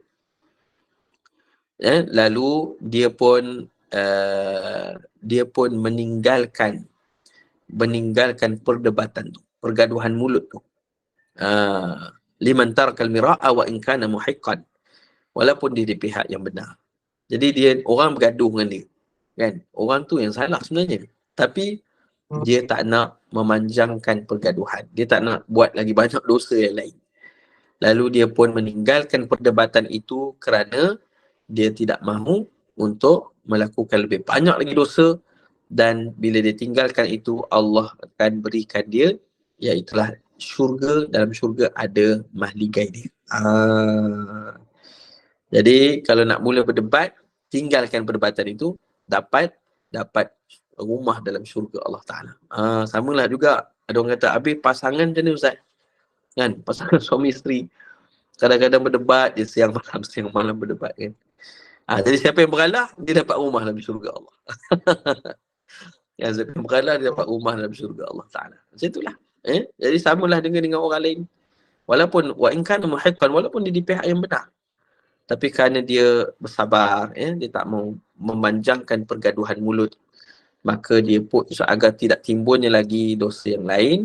lalu dia pun meninggalkan perdebatan tu, pergaduhan mulut tu. Liman tarakal mira'a wa in kana muhiqqan, walaupun dia di pihak yang benar. Jadi orang bergaduh dengan dia, kan? Orang tu yang salah sebenarnya, tapi dia tak nak memanjangkan pergaduhan. Dia tak nak buat lagi banyak dosa yang lain. Lalu dia pun meninggalkan perdebatan itu kerana dia tidak mahu untuk melakukan lebih banyak lagi dosa, dan bila dia tinggalkan itu, Allah akan berikan dia, iaitulah syurga. Dalam syurga ada mahligai dia. Jadi kalau nak mula berdebat, tinggalkan perdebatan itu, dapat rumah dalam syurga Allah Ta'ala. Samalah juga, ada orang kata, habis pasangan macam ni Ustaz? Kan? Pasangan suami isteri. Kadang-kadang berdebat, dia siang malam berdebat kan. Jadi siapa yang beralah, dia dapat rumah dalam syurga Allah. Yang siapa yang beralah, dia dapat rumah dalam syurga Allah Ta'ala. Macam itulah. Jadi samalah dengan orang lain. Walaupun, walaupun dia di pihak yang benar. Tapi kerana dia bersabar, dia tak mau memanjangkan pergaduhan mulut, maka dia pun agar tidak timbulnya lagi dosa yang lain,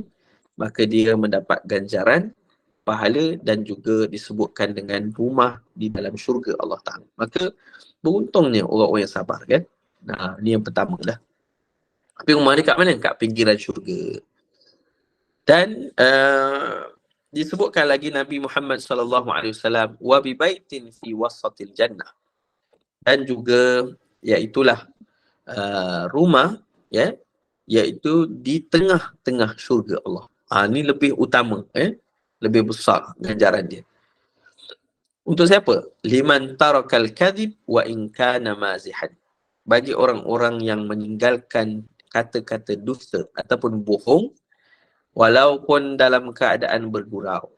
maka dia mendapat ganjaran, pahala, dan juga disebutkan dengan rumah di dalam syurga Allah Ta'ala. Maka beruntungnya orang-orang yang sabar kan. Nah, ni yang pertama lah. Tapi rumah ni kat mana? Kat pinggiran syurga. Dan disebutkan lagi Nabi Muhammad SAW, wa bi baitin fi wasatil jannah. Dan juga iaitulah rumah iaitu di tengah-tengah syurga Allah. Ni lebih utama, lebih besar ganjaran dia. Untuk siapa? Liman tarakal kadhib wa in kana mazihan. Bagi orang-orang yang meninggalkan kata-kata dusta ataupun bohong, walaupun dalam keadaan bergurau.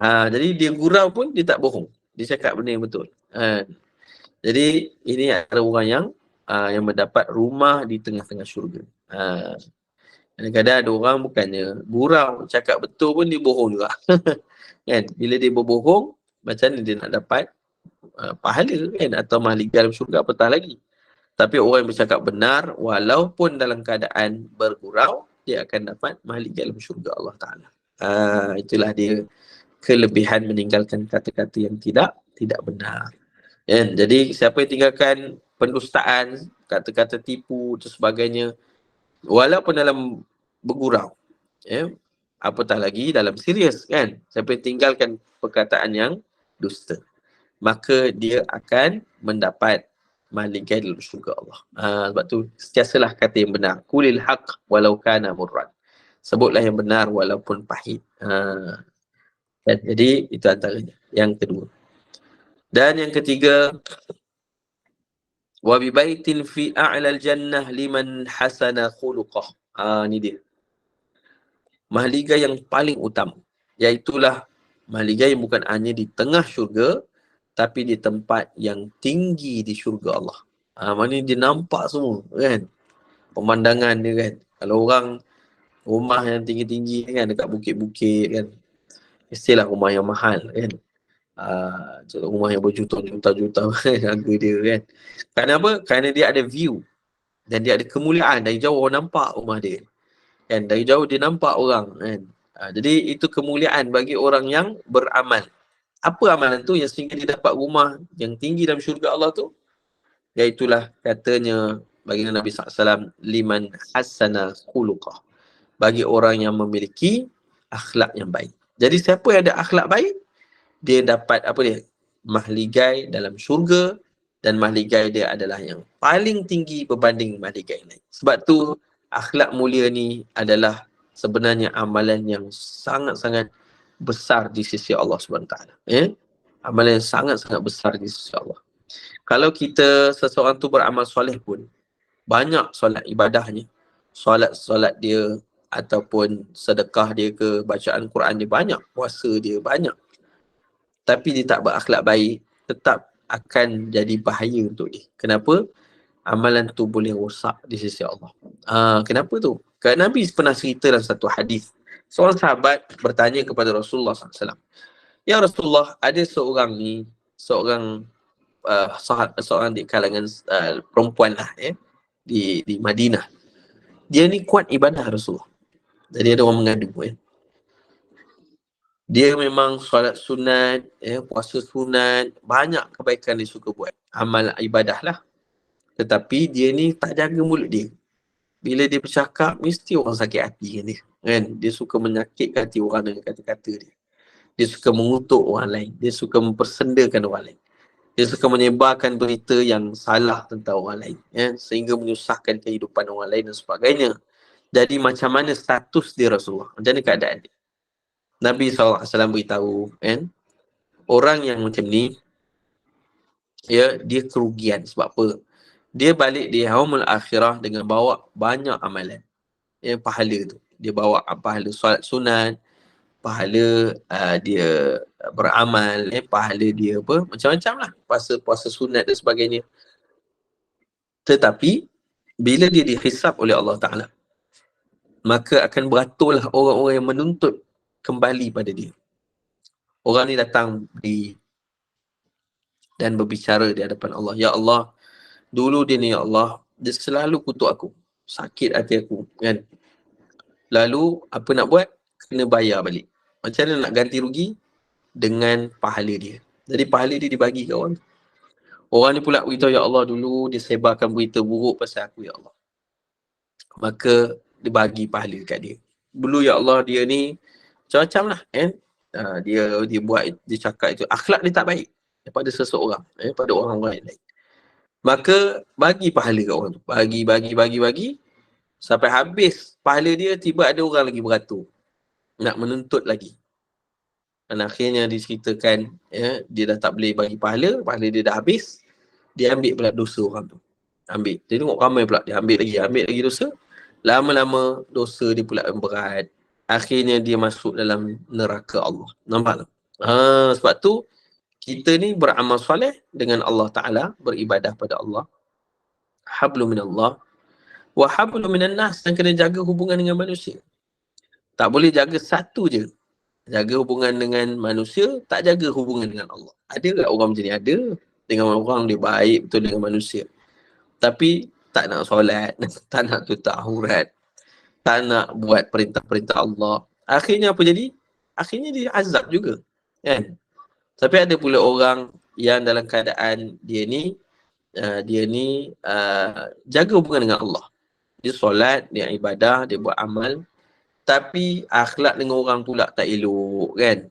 Jadi dia gurau pun dia tak bohong. Dia cakap benda yang betul. Jadi ini ada orang yang mendapat rumah di tengah-tengah syurga. Kadang-kadang ada orang bukannya gurau, cakap betul pun dia bohong juga. Kan? Bila dia berbohong, macam mana dia nak dapat pahala kan, atau mahligai dalam syurga, apatah lagi. Tapi orang yang bercakap benar, walaupun dalam keadaan bergurau, dia akan dapat mahligai dalam syurga Allah Ta'ala. Itulah dia kelebihan meninggalkan kata-kata yang tidak benar. Jadi siapa yang tinggalkan pendustaan, kata-kata tipu dan sebagainya, walaupun dalam bergurau, apatah lagi dalam serius kan, siapa yang tinggalkan perkataan yang dusta, maka dia akan mendapat mahligai dalam syurga Allah. Sebab tu sentiasalah kata yang benar. Qulil haq walau kana murran. Sebutlah yang benar walaupun pahit. Jadi itu antaranya. Yang kedua. Dan yang ketiga, wa bi baitin fi a'lal jannah liman hasana khuluqah. Ni dia. Mahligai yang paling utama, iaitulah mahligai yang bukan hanya di tengah syurga, tapi di tempat yang tinggi di syurga Allah. Maknanya dia nampak semua kan, pemandangan dia kan. Kalau orang rumah yang tinggi-tinggi kan, dekat bukit-bukit kan, mestilah rumah yang mahal kan. Rumah yang berjuta-juta harga dia kan. Kerana apa? Kerana dia ada view dan dia ada kemuliaan. Dari jauh orang nampak rumah dia kan, dari jauh dia nampak orang kan. Jadi itu kemuliaan bagi orang yang beramal. Apa amalan tu yang sehingga dia dapat rumah yang tinggi dalam syurga Allah tu? Iaitulah katanya baginda Nabi SAW, liman hasana khuluqah, bagi orang yang memiliki akhlak yang baik. Jadi siapa yang ada akhlak baik, dia dapat apa dia? Mahligai dalam syurga, dan mahligai dia adalah yang paling tinggi berbanding mahligai lain. Sebab tu akhlak mulia ni adalah sebenarnya amalan yang sangat-sangat besar di sisi Allah SWT. Amalan yang sangat-sangat besar di sisi Allah. Kalau kita seseorang tu beramal soleh pun, banyak solat ibadahnya, solat dia ataupun sedekah dia ke, bacaan Quran dia banyak, puasa dia banyak, tapi dia tak berakhlak baik, tetap akan jadi bahaya untuk dia. Kenapa? Amalan tu boleh rosak di sisi Allah. Kenapa tu? Kerana Nabi pernah cerita dalam satu hadis, seorang sahabat bertanya kepada Rasulullah SAW, ya Rasulullah, ada seorang seorang di kalangan perempuan lah di Madinah. Dia ni kuat ibadah Rasulullah. Jadi ada orang mengadu dia memang solat sunat, puasa sunat, banyak kebaikan dia suka buat, amal ibadah lah. Tetapi dia ni tak jaga mulut dia. Bila dia bercakap, mesti orang sakit hati kan dia. Kan? Dia suka menyakitkan hati orang dengan kata-kata dia. Dia suka mengutuk orang lain. Dia suka mempersendakan orang lain. Dia suka menyebarkan berita yang salah tentang orang lain. Ya? Sehingga menyusahkan kehidupan orang lain dan sebagainya. Jadi macam mana status dia Rasulullah? Macam mana keadaan dia? Nabi SAW beritahu, kan? Orang yang macam ni, ya, dia kerugian. Sebab apa? Dia balik di yaumul akhirah dengan bawa banyak amalan. Ya, pahala tu. Dia bawa pahala solat sunat, pahala dia beramal, pahala dia apa, macam-macam lah. Puasa sunat dan sebagainya. Tetapi, bila dia dihisap oleh Allah Ta'ala, maka akan beratulah orang-orang yang menuntut kembali pada dia. Orang ni datang dan berbicara di hadapan Allah. Ya Allah, dulu dia ni ya Allah, dia selalu kutuk aku. Sakit hati aku, kan? Lalu, apa nak buat? Kena bayar balik. Macam mana nak ganti rugi? Dengan pahala dia. Jadi pahala dia dibagi ke orang. Orang ni pula beritahu, ya Allah, dulu dia sebarkan berita buruk pasal aku, ya Allah. Maka, dia bagi pahala kat dia. Dulu, ya Allah, dia ni macam-macam lah, kan? Dia cakap itu, akhlak dia tak baik daripada seseorang, pada orang-orang lain. Maka, bagi pahala kat orang tu. Bagi. Sampai habis pahala dia, tiba ada orang lagi beratur. Nak menuntut lagi. Dan akhirnya diceritakan, ya, dia dah tak boleh bagi pahala dia dah habis, dia ambil pula dosa orang tu. Ambil. Dia tengok ramai pula, dia ambil lagi dosa. Lama-lama dosa dia pula berat. Akhirnya dia masuk dalam neraka Allah. Nampak tak? Sebab tu, kita ni beramal soleh dengan Allah Ta'ala, beribadah pada Allah. Hablu minallah. Wa hablu minan nas, dan kena jaga hubungan dengan manusia. Tak boleh jaga satu je. Jaga hubungan dengan manusia, tak jaga hubungan dengan Allah. Ada tak orang macam ni? Ada. Dengan orang dia baik betul dengan manusia. Tapi tak nak solat, tak nak tutup aurat, tak nak buat perintah-perintah Allah. Akhirnya apa jadi? Akhirnya dia azab juga. Kan? Tapi ada pula orang yang dalam keadaan dia ni jaga hubungan dengan Allah. Dia solat, dia ibadah, dia buat amal, tapi akhlak dengan orang pula tak elok, kan?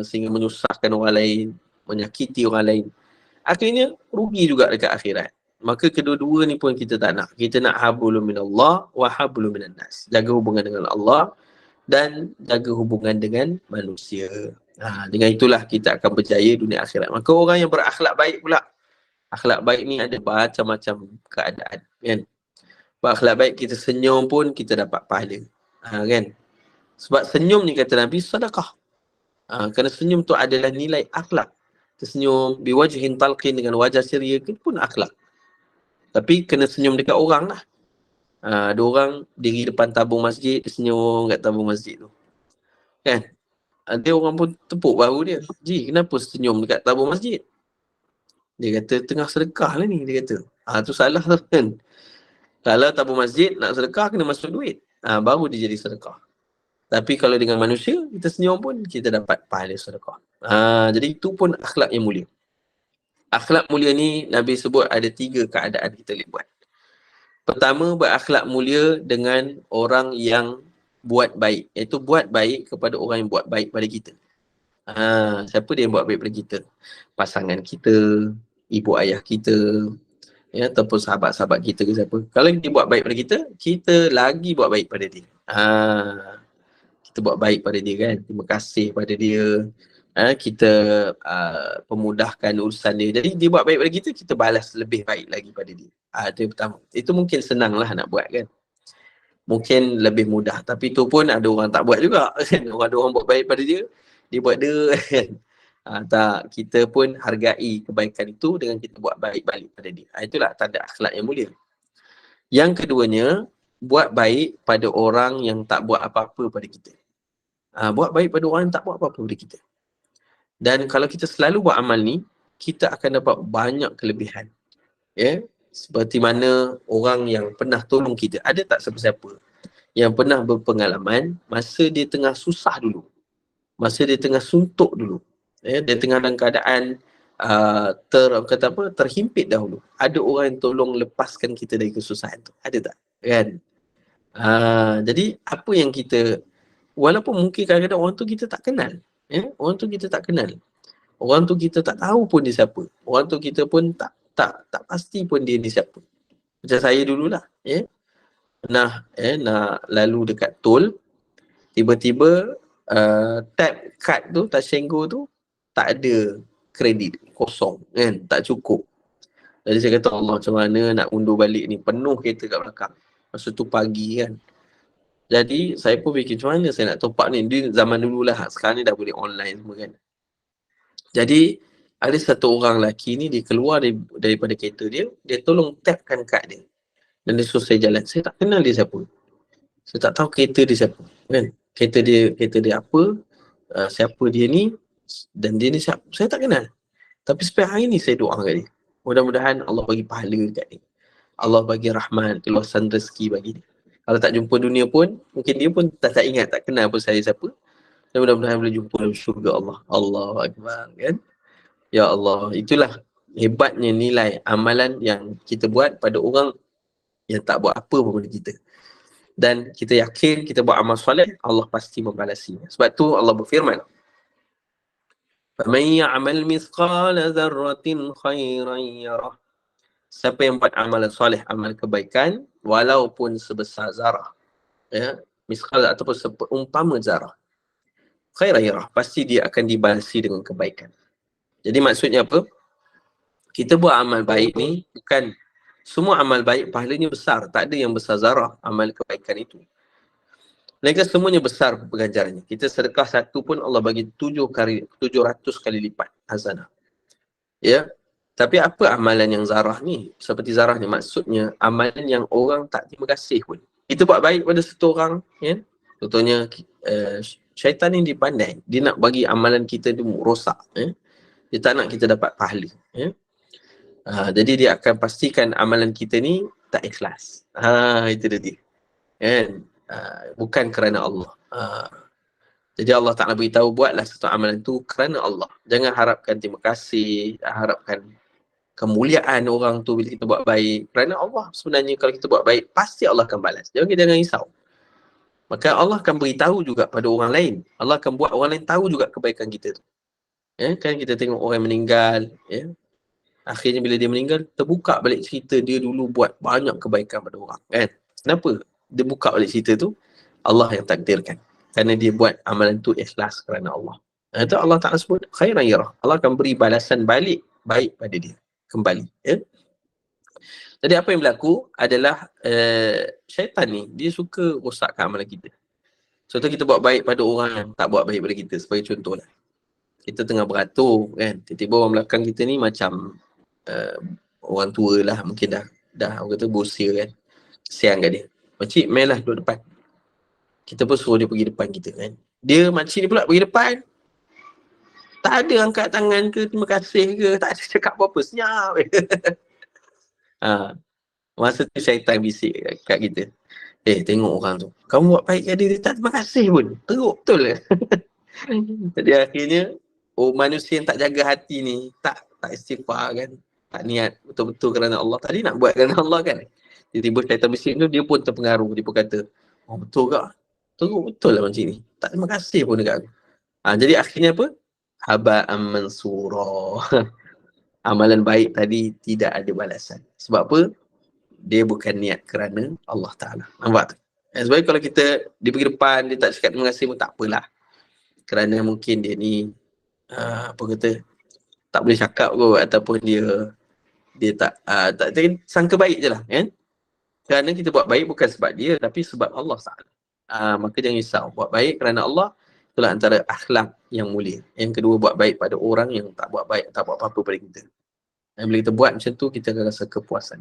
Sehingga menyusahkan orang lain, menyakiti orang lain. Akhirnya rugi juga dekat akhirat. Maka kedua-dua ni pun kita tak nak. Kita nak hablum minallah wa hablum minan nas. Jaga hubungan dengan Allah dan jaga hubungan dengan manusia. Dengan itulah kita akan berjaya dunia akhirat. Maka orang yang berakhlak baik pula. Akhlak baik ni ada macam-macam keadaan, kan? Berakhlak baik, kita senyum pun kita dapat pahala. Kan? Sebab senyum ni kata Nabi sedekah. Kerana senyum tu adalah nilai akhlak. Tersenyum biwajhin talqin, dengan wajah ceria pun akhlak. Tapi kena senyum dekat orang lah. Ada orang diri depan tabung masjid, dia senyum kat tabung masjid tu. Kan? Ada orang pun tepuk bahu dia. Ji, kenapa senyum dekat tabung masjid? Dia kata, tengah sedekah lah ni, dia kata. Tu salah tu kan. Kalau tabung masjid nak sedekah, kena masuk duit. Baru dia jadi sedekah. Tapi kalau dengan manusia, kita senyum pun, kita dapat pahala sedekah. Jadi itu pun akhlak yang mulia. Akhlak mulia ni, Nabi sebut ada 3 keadaan kita boleh buat. Pertama, berakhlak mulia dengan orang yang buat baik. Iaitu buat baik kepada orang yang buat baik pada kita. Siapa dia yang buat baik pada kita? Pasangan kita, ibu ayah kita, ya, ataupun sahabat-sahabat kita ke siapa. Kalau dia buat baik pada kita, kita lagi buat baik pada dia. Kita buat baik pada dia, kan. Terima kasih pada dia. Kita pemudahkan urusan dia. Jadi dia buat baik pada kita, kita balas lebih baik lagi pada dia. Itu yang pertama. Itu mungkin senang lah nak buat, kan. Mungkin lebih mudah. Tapi tu pun ada orang tak buat juga. Kan? Ada orang buat baik pada dia, dia buat dia, kan. Tak, kita pun hargai kebaikan itu dengan kita buat baik balik pada dia. Itulah tanda akhlak yang mulia. Yang keduanya, buat baik pada orang yang tak buat apa-apa pada kita. Buat baik pada orang yang tak buat apa-apa pada kita. Dan kalau kita selalu buat amal ni, kita akan dapat banyak kelebihan. Ya, seperti mana orang yang pernah tolong kita. Ada tak siapa-siapa yang pernah berpengalaman masa dia tengah susah dulu, masa dia tengah suntuk dulu, dia tengah dalam keadaan terhimpit dahulu, ada orang yang tolong lepaskan kita dari kesusahan tu? Ada tak? Kan? Jadi apa yang kita, walaupun mungkin kadang-kadang orang tu kita tak kenal, orang tu kita tak kenal, orang tu kita tak tahu pun dia siapa, orang tu kita pun tak pasti pun dia ni siapa. Macam saya dululah, nak lalu dekat tol, tiba-tiba tap kad tu, Tashengo tu tak ada kredit, kosong kan, tak cukup. Jadi saya kata, Allah, macam mana nak undur balik ni, penuh kereta kat belakang. Masa tu pagi kan. Jadi saya pun fikir, macam mana saya nak top up ni, dia zaman dululah, sekarang ni dah boleh online semua kan. Jadi ada satu orang lelaki ni, dia keluar daripada kereta dia tolong tapkan kad dia, dan dia suruh saya jalan. Saya tak kenal dia siapa, saya tak tahu kereta dia siapa kan, kereta dia apa, siapa dia ni, dan dia ni siapa, saya tak kenal. Tapi sampai hari ni saya doa kat dia, mudah-mudahan Allah bagi pahala kat dia, Allah bagi rahmat, keluasan rezeki bagi dia. Kalau tak jumpa dunia pun, mungkin dia pun tak ingat, tak kenal pun saya siapa. Dan mudah-mudahan boleh jumpa dalam syurga Allah. Allahu Akbar kan. Ya Allah, itulah hebatnya nilai amalan yang kita buat pada orang yang tak buat apa pun pada kita. Dan kita yakin kita buat amal soleh, Allah pasti membalasinya. Sebab tu Allah berfirman, فَمَنْ يَعْمَلْ مِثْقَالَ ذَرَّةٍ خَيْرًا يَرَهُ. Siapa yang buat amalan soleh, amal kebaikan, walaupun sebesar zarah, misqal ataupun seumpama zarah, khairan yarah, pasti dia akan dibalasi dengan kebaikan. Jadi maksudnya apa? Kita buat amal baik ni, bukan semua amal baik pahalanya besar, tak ada yang besar zarah amal kebaikan itu. Mereka semuanya besar ganjarannya. Kita sedekah satu pun Allah bagi 700 kali lipat hasanah. Ya. Tapi apa amalan yang zarah ni? Seperti zarah ni, maksudnya amalan yang orang tak terima kasih pun. Kita buat baik pada satu orang, ya. Contohnya syaitan ni dipandai, dia nak bagi amalan kita tu rosak, dia tak nak kita dapat pahala, jadi dia akan pastikan amalan kita ni tak ikhlas. Itu dia, kan? Bukan kerana Allah. Jadi Allah Ta'ala beritahu, buatlah satu amalan tu kerana Allah. Jangan harapkan terima kasih, harapkan kemuliaan orang tu bila kita buat baik. Kerana Allah sebenarnya, kalau kita buat baik, pasti Allah akan balas. Jangan risau. Maka Allah akan beritahu juga pada orang lain. Allah akan buat orang lain tahu juga kebaikan kita tu. Kan kita tengok orang meninggal, akhirnya bila dia meninggal, terbuka balik cerita dia dulu buat banyak kebaikan pada orang, kan? Kenapa dia buka balik cerita tu? Allah yang takdirkan. Kerana dia buat amalan tu ikhlas kerana Allah. Itu Allah Ta'ala sebut khairan yarah. Allah akan beri balasan balik baik pada dia kembali. Jadi apa yang berlaku adalah syaitan ni, dia suka rosakkan amalan kita. Contoh, kita buat baik pada orang yang tak buat baik pada kita. Sebagai contoh lah, kita tengah beratur kan, tiba-tiba orang belakang kita ni macam orang tua lah, mungkin dah orang kata berusia kan, kesian kat dia. Makcik mainlah duduk depan. Kita pun suruh dia pergi depan kita kan. Dia, makcik ni pula pergi depan, tak ada angkat tangan ke, terima kasih ke, tak ada cakap apa-apa, senyap. Masa tu syaitan bisik kat kita, tengok orang tu, kamu buat baik kat dia tak terima kasih pun, teruk betul lah. Jadi akhirnya, manusia yang tak jaga hati ni, tak istighfar kan, tak niat betul-betul kerana Allah. Tadi nak buat kerana Allah kan, tiba-tiba syaitan bisik tu, dia pun terpengaruh, dia pun kata, betul ke? Teruk betul lah macam ni, tak terima kasih pun dekat aku. Jadi akhirnya apa? Haba'an mansura. Amalan baik tadi tidak ada balasan. Sebab apa? Dia bukan niat kerana Allah Ta'ala. Nampak tu? Sebab kalau dia pergi depan, dia tak cakap terima kasih pun tak apalah. Kerana mungkin dia ni tak boleh cakap kot, ataupun dia tak sangka baik je lah kan. Kerana kita buat baik bukan sebab dia, tapi sebab Allah Ta'ala. Maka jangan risau, buat baik kerana Allah, itulah antara akhlak yang mulia. Yang kedua, buat baik pada orang yang tak buat baik, tak buat apa-apa pada kita. Dan bila kita buat macam tu, kita akan rasa kepuasan.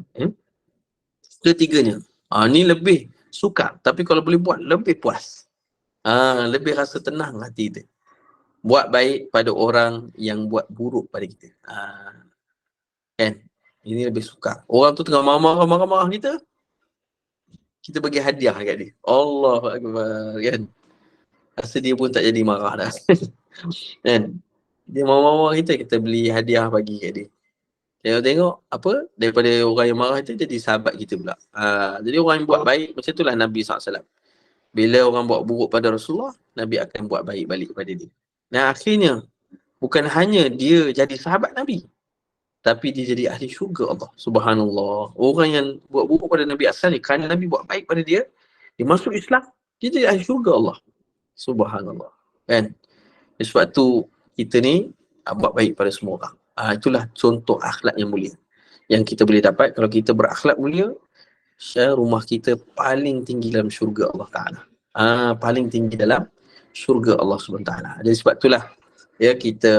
Ketiganya, ni lebih sukar, tapi kalau boleh buat lebih puas, lebih rasa tenang hati kita. Buat baik pada orang yang buat buruk pada kita. Kan? Ini lebih sukar. Orang tu tengah marah-marah kita bagi hadiah kat dia. Allahu Akbar, kan? Rasa dia pun tak jadi marah dah. Kan? Dia marah-marah kita beli hadiah bagi kat dia. Tengok apa daripada orang yang marah itu jadi sahabat kita pula. Jadi orang yang buat baik macam itulah Nabi SAW. Bila orang buat buruk pada Rasulullah, Nabi akan buat baik balik pada dia. Dan akhirnya bukan hanya dia jadi sahabat Nabi, tapi dia jadi ahli syurga Allah. Subhanallah. Orang yang buat buruk pada Nabi asal ni, kerana Nabi buat baik pada dia, dia masuk Islam, dia jadi ahli syurga Allah. Subhanallah. Kan? Sebab tu kita ni buat baik pada semua orang. Itulah contoh akhlak yang mulia yang kita boleh dapat kalau kita berakhlak mulia. Rumah kita paling tinggi dalam syurga Allah Ta'ala. Paling tinggi dalam syurga Allah SWT. Jadi sebab itulah ya, kita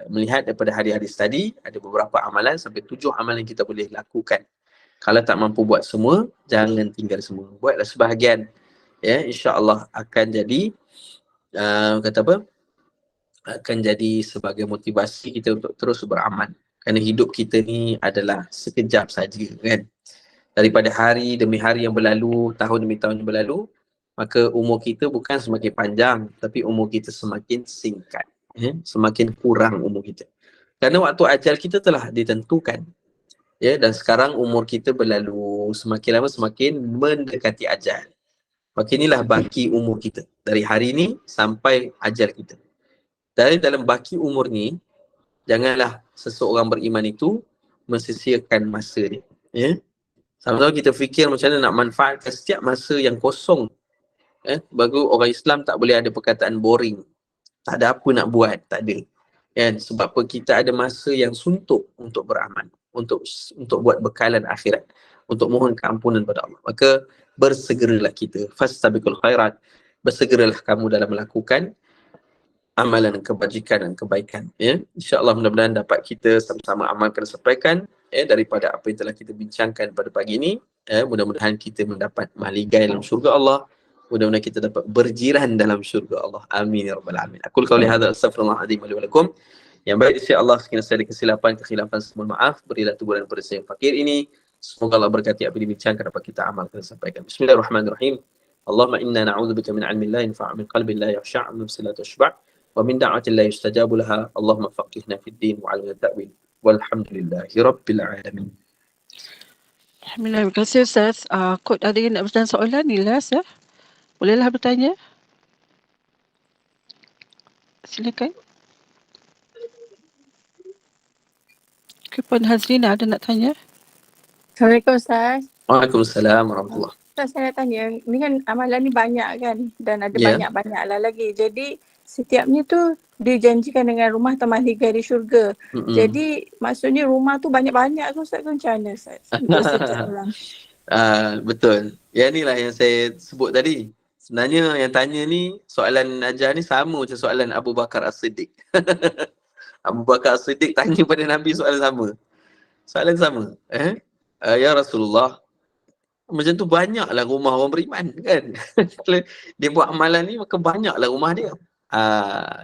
melihat daripada hari-hari tadi ada beberapa amalan, sampai 7 amalan kita boleh lakukan. Kalau tak mampu buat semua, jangan tinggal semua, buatlah sebahagian. Ya, insya-Allah akan jadi akan jadi sebagai motivasi kita untuk terus beramal. Kerana hidup kita ni adalah sekejap saja, kan. Daripada hari demi hari yang berlalu, tahun demi tahun yang berlalu, maka umur kita bukan semakin panjang, tapi umur kita semakin singkat. Semakin kurang umur kita. Kerana waktu ajal kita telah ditentukan. Ya, dan sekarang umur kita berlalu, semakin lama semakin mendekati ajal. Maka inilah baki umur kita. Dari hari ini sampai ajal kita. Dari dalam baki umur ni, janganlah seseorang beriman itu mensisiakan masa dia. Ya? Sama-sama kita fikir macam mana nak manfaatkan setiap masa yang kosong. Bagi orang Islam tak boleh ada perkataan boring. Tak ada apa nak buat, tak ada. Sebab apa, kita ada masa yang suntuk untuk beramal, untuk buat bekalan akhirat, untuk mohon keampunan pada Allah. Maka bersegeralah kita, fastabiqul khairat, bersegeralah kamu dalam melakukan amalan kebajikan dan kebaikan. InsyaAllah mudah-mudahan dapat kita sama-sama amalkan dan sampaikan daripada apa yang telah kita bincangkan pada pagi ini. Mudah-mudahan kita mendapat mahligai dalam syurga Allah. Mudah-mudahan kita dapat berjiran dalam syurga Allah. Amin ya rabbal alamin. Aku qauli hadza astaghfirullahaladzim wa lakum. Yang baik insya-Allah, sekiranya saya ada kesilapan mohon maaf. Berilah teguran pada saya yang fakir ini. Semoga Allah berkati apa yang dibincangkan dapat kita amalkan dan sampaikan. Bismillahirrahmanirrahim. Allahumma inna na'udzubika min 'ilmin la yanfa' min qalbin la yakhsha' min nafsin la tashba' wa min da'watin la yustajabu laha. Allahumma faqihna fid din wa 'allimna ta'wil. Walhamdulillahi rabbil alamin. Alhamdulillah, terima kasih Ustaz. Kod ada yang nak bertanya soalan ni Las ya? Bolehlah bertanya. Silakan. Puan Hazrina ada nak tanya? Assalamualaikum Ustaz. Waalaikumsalam warahmatullahi. Ustaz, saya nak tanya, ni kan amalan ni banyak kan, dan ada banyak-banyak lah lagi. Jadi setiapnya tu dijanjikan dengan rumah atau mahligai di syurga. Jadi maksudnya rumah tu banyak-banyak ke Ustaz, ke macam mana Ustaz? Setiap orang. Betul. Yang inilah yang saya sebut tadi. Sebenarnya yang tanya ni, soalan Najah ni sama macam soalan Abu Bakar As-Siddiq. Abu Bakar As-Siddiq tanya pada Nabi soalan sama. Soalan sama. Ya Rasulullah, macam tu banyaklah rumah orang beriman kan. Kalau dia buat amalan ni, maka banyaklah rumah dia.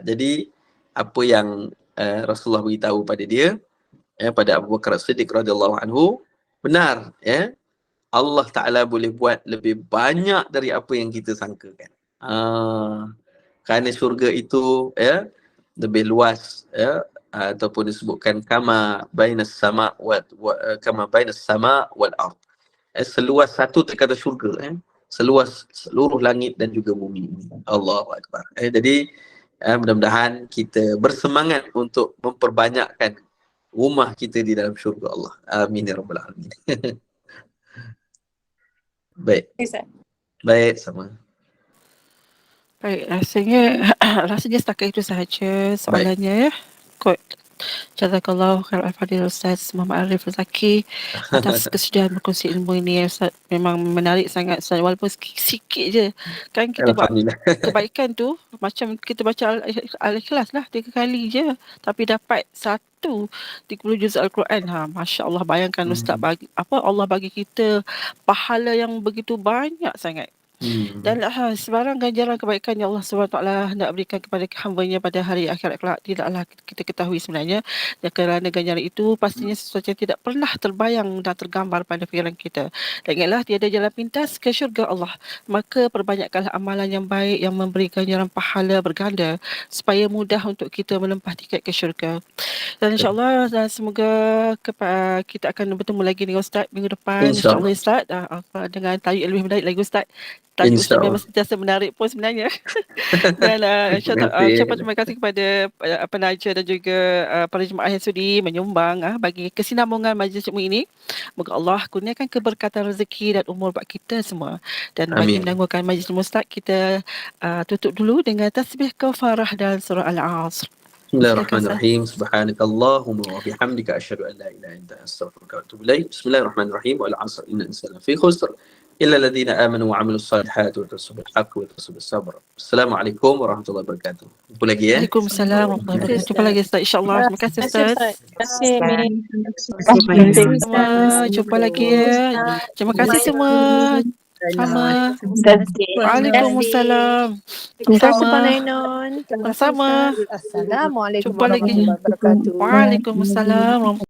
Jadi apa yang Rasulullah beritahu pada dia, pada Abu Bakar As-Siddiq radhiyallahu anhu, benar. Allah Ta'ala boleh buat lebih banyak dari apa yang kita sangkakan. Kerana syurga itu lebih luas, ataupun disebutkan kama bainas sama kama bainas sama wal ard. Seluas satu terkata syurga, seluas seluruh langit dan juga bumi ini. Allahu Akbar. Jadi mudah-mudahan kita bersemangat untuk memperbanyakkan rumah kita di dalam syurga Allah. Amin ya rabbal alamin. Baik. Baik, sama. Baik, rasanya setakat itu sahaja soalannya ya. Kod Jazakallah khairan al-fadhil Ustaz Muhammad Arif Zaki atas kesediaan berkongsi ilmu ini. Ustaz memang menarik sangat Ustaz, walaupun sikit je kan kita buat kebaikan tu, macam kita baca Al-Ikhlas lah 3 kali je tapi dapat 30 juz Al-Quran. Masya Allah, bayangkan Ustaz, bagi Allah bagi kita pahala yang begitu banyak sangat. Dan sebarang ganjaran kebaikan yang Allah SWT nak berikan kepada hamba-Nya pada hari akhirat kelak tidaklah kita ketahui sebenarnya. Dan kerana ganjaran itu pastinya sesuatu yang tidak pernah terbayang dan tergambar pada fikiran kita. Dan ingatlah tiada jalan pintas ke syurga Allah. Maka perbanyakkanlah amalan yang baik yang memberi ganjaran pahala berganda supaya mudah untuk kita menempah tiket ke syurga. Dan insyaAllah dan semoga kita akan bertemu lagi dengan Ustaz minggu depan. InsyaAllah Ustaz dengan tajuk yang lebih menarik lagi Ustaz. Tajuk Ustaz memang sentiasa menarik pun sebenarnya. Dan ucapan terima kasih kepada penaja dan juga para jemaah yang sudi menyumbang bagi kesinambungan majlis ilmu ini. Moga Allah kurniakan keberkatan rezeki dan umur buat kita semua. Dan bagi menangguhkan majlis ilmu Ustaz, kita tutup dulu dengan tasbih kafarah dan surah Al-Asr. Bismillahirrahmanirrahim. Subhanakallahumma wa bihamdika asyhadu an la ilaha illa anta astaghfiruka wa atubu ilaik. Bismillahirrahmanirrahim. Wal 'asr innal insana lafi khusr illa alladhina amanu wa 'amilus salihati wa tawassaw bil haqqi wa tawassaw bis sabr. Assalamualaikum warahmatullahi wabarakatuh. Jumpa lagi ya. Waalaikumsalam warahmatullahi wabarakatuh. Jumpa lagi Ustaz insya-Allah. Terima kasih Ustaz. Terima kasih. Semua jumpa lagi ya. Terima kasih semua. Sama. Waalaikumsalam. Sama. Assalamualaikum Jumpa lagi. warahmatullahi wabarakatuh. Waalaikumsalam.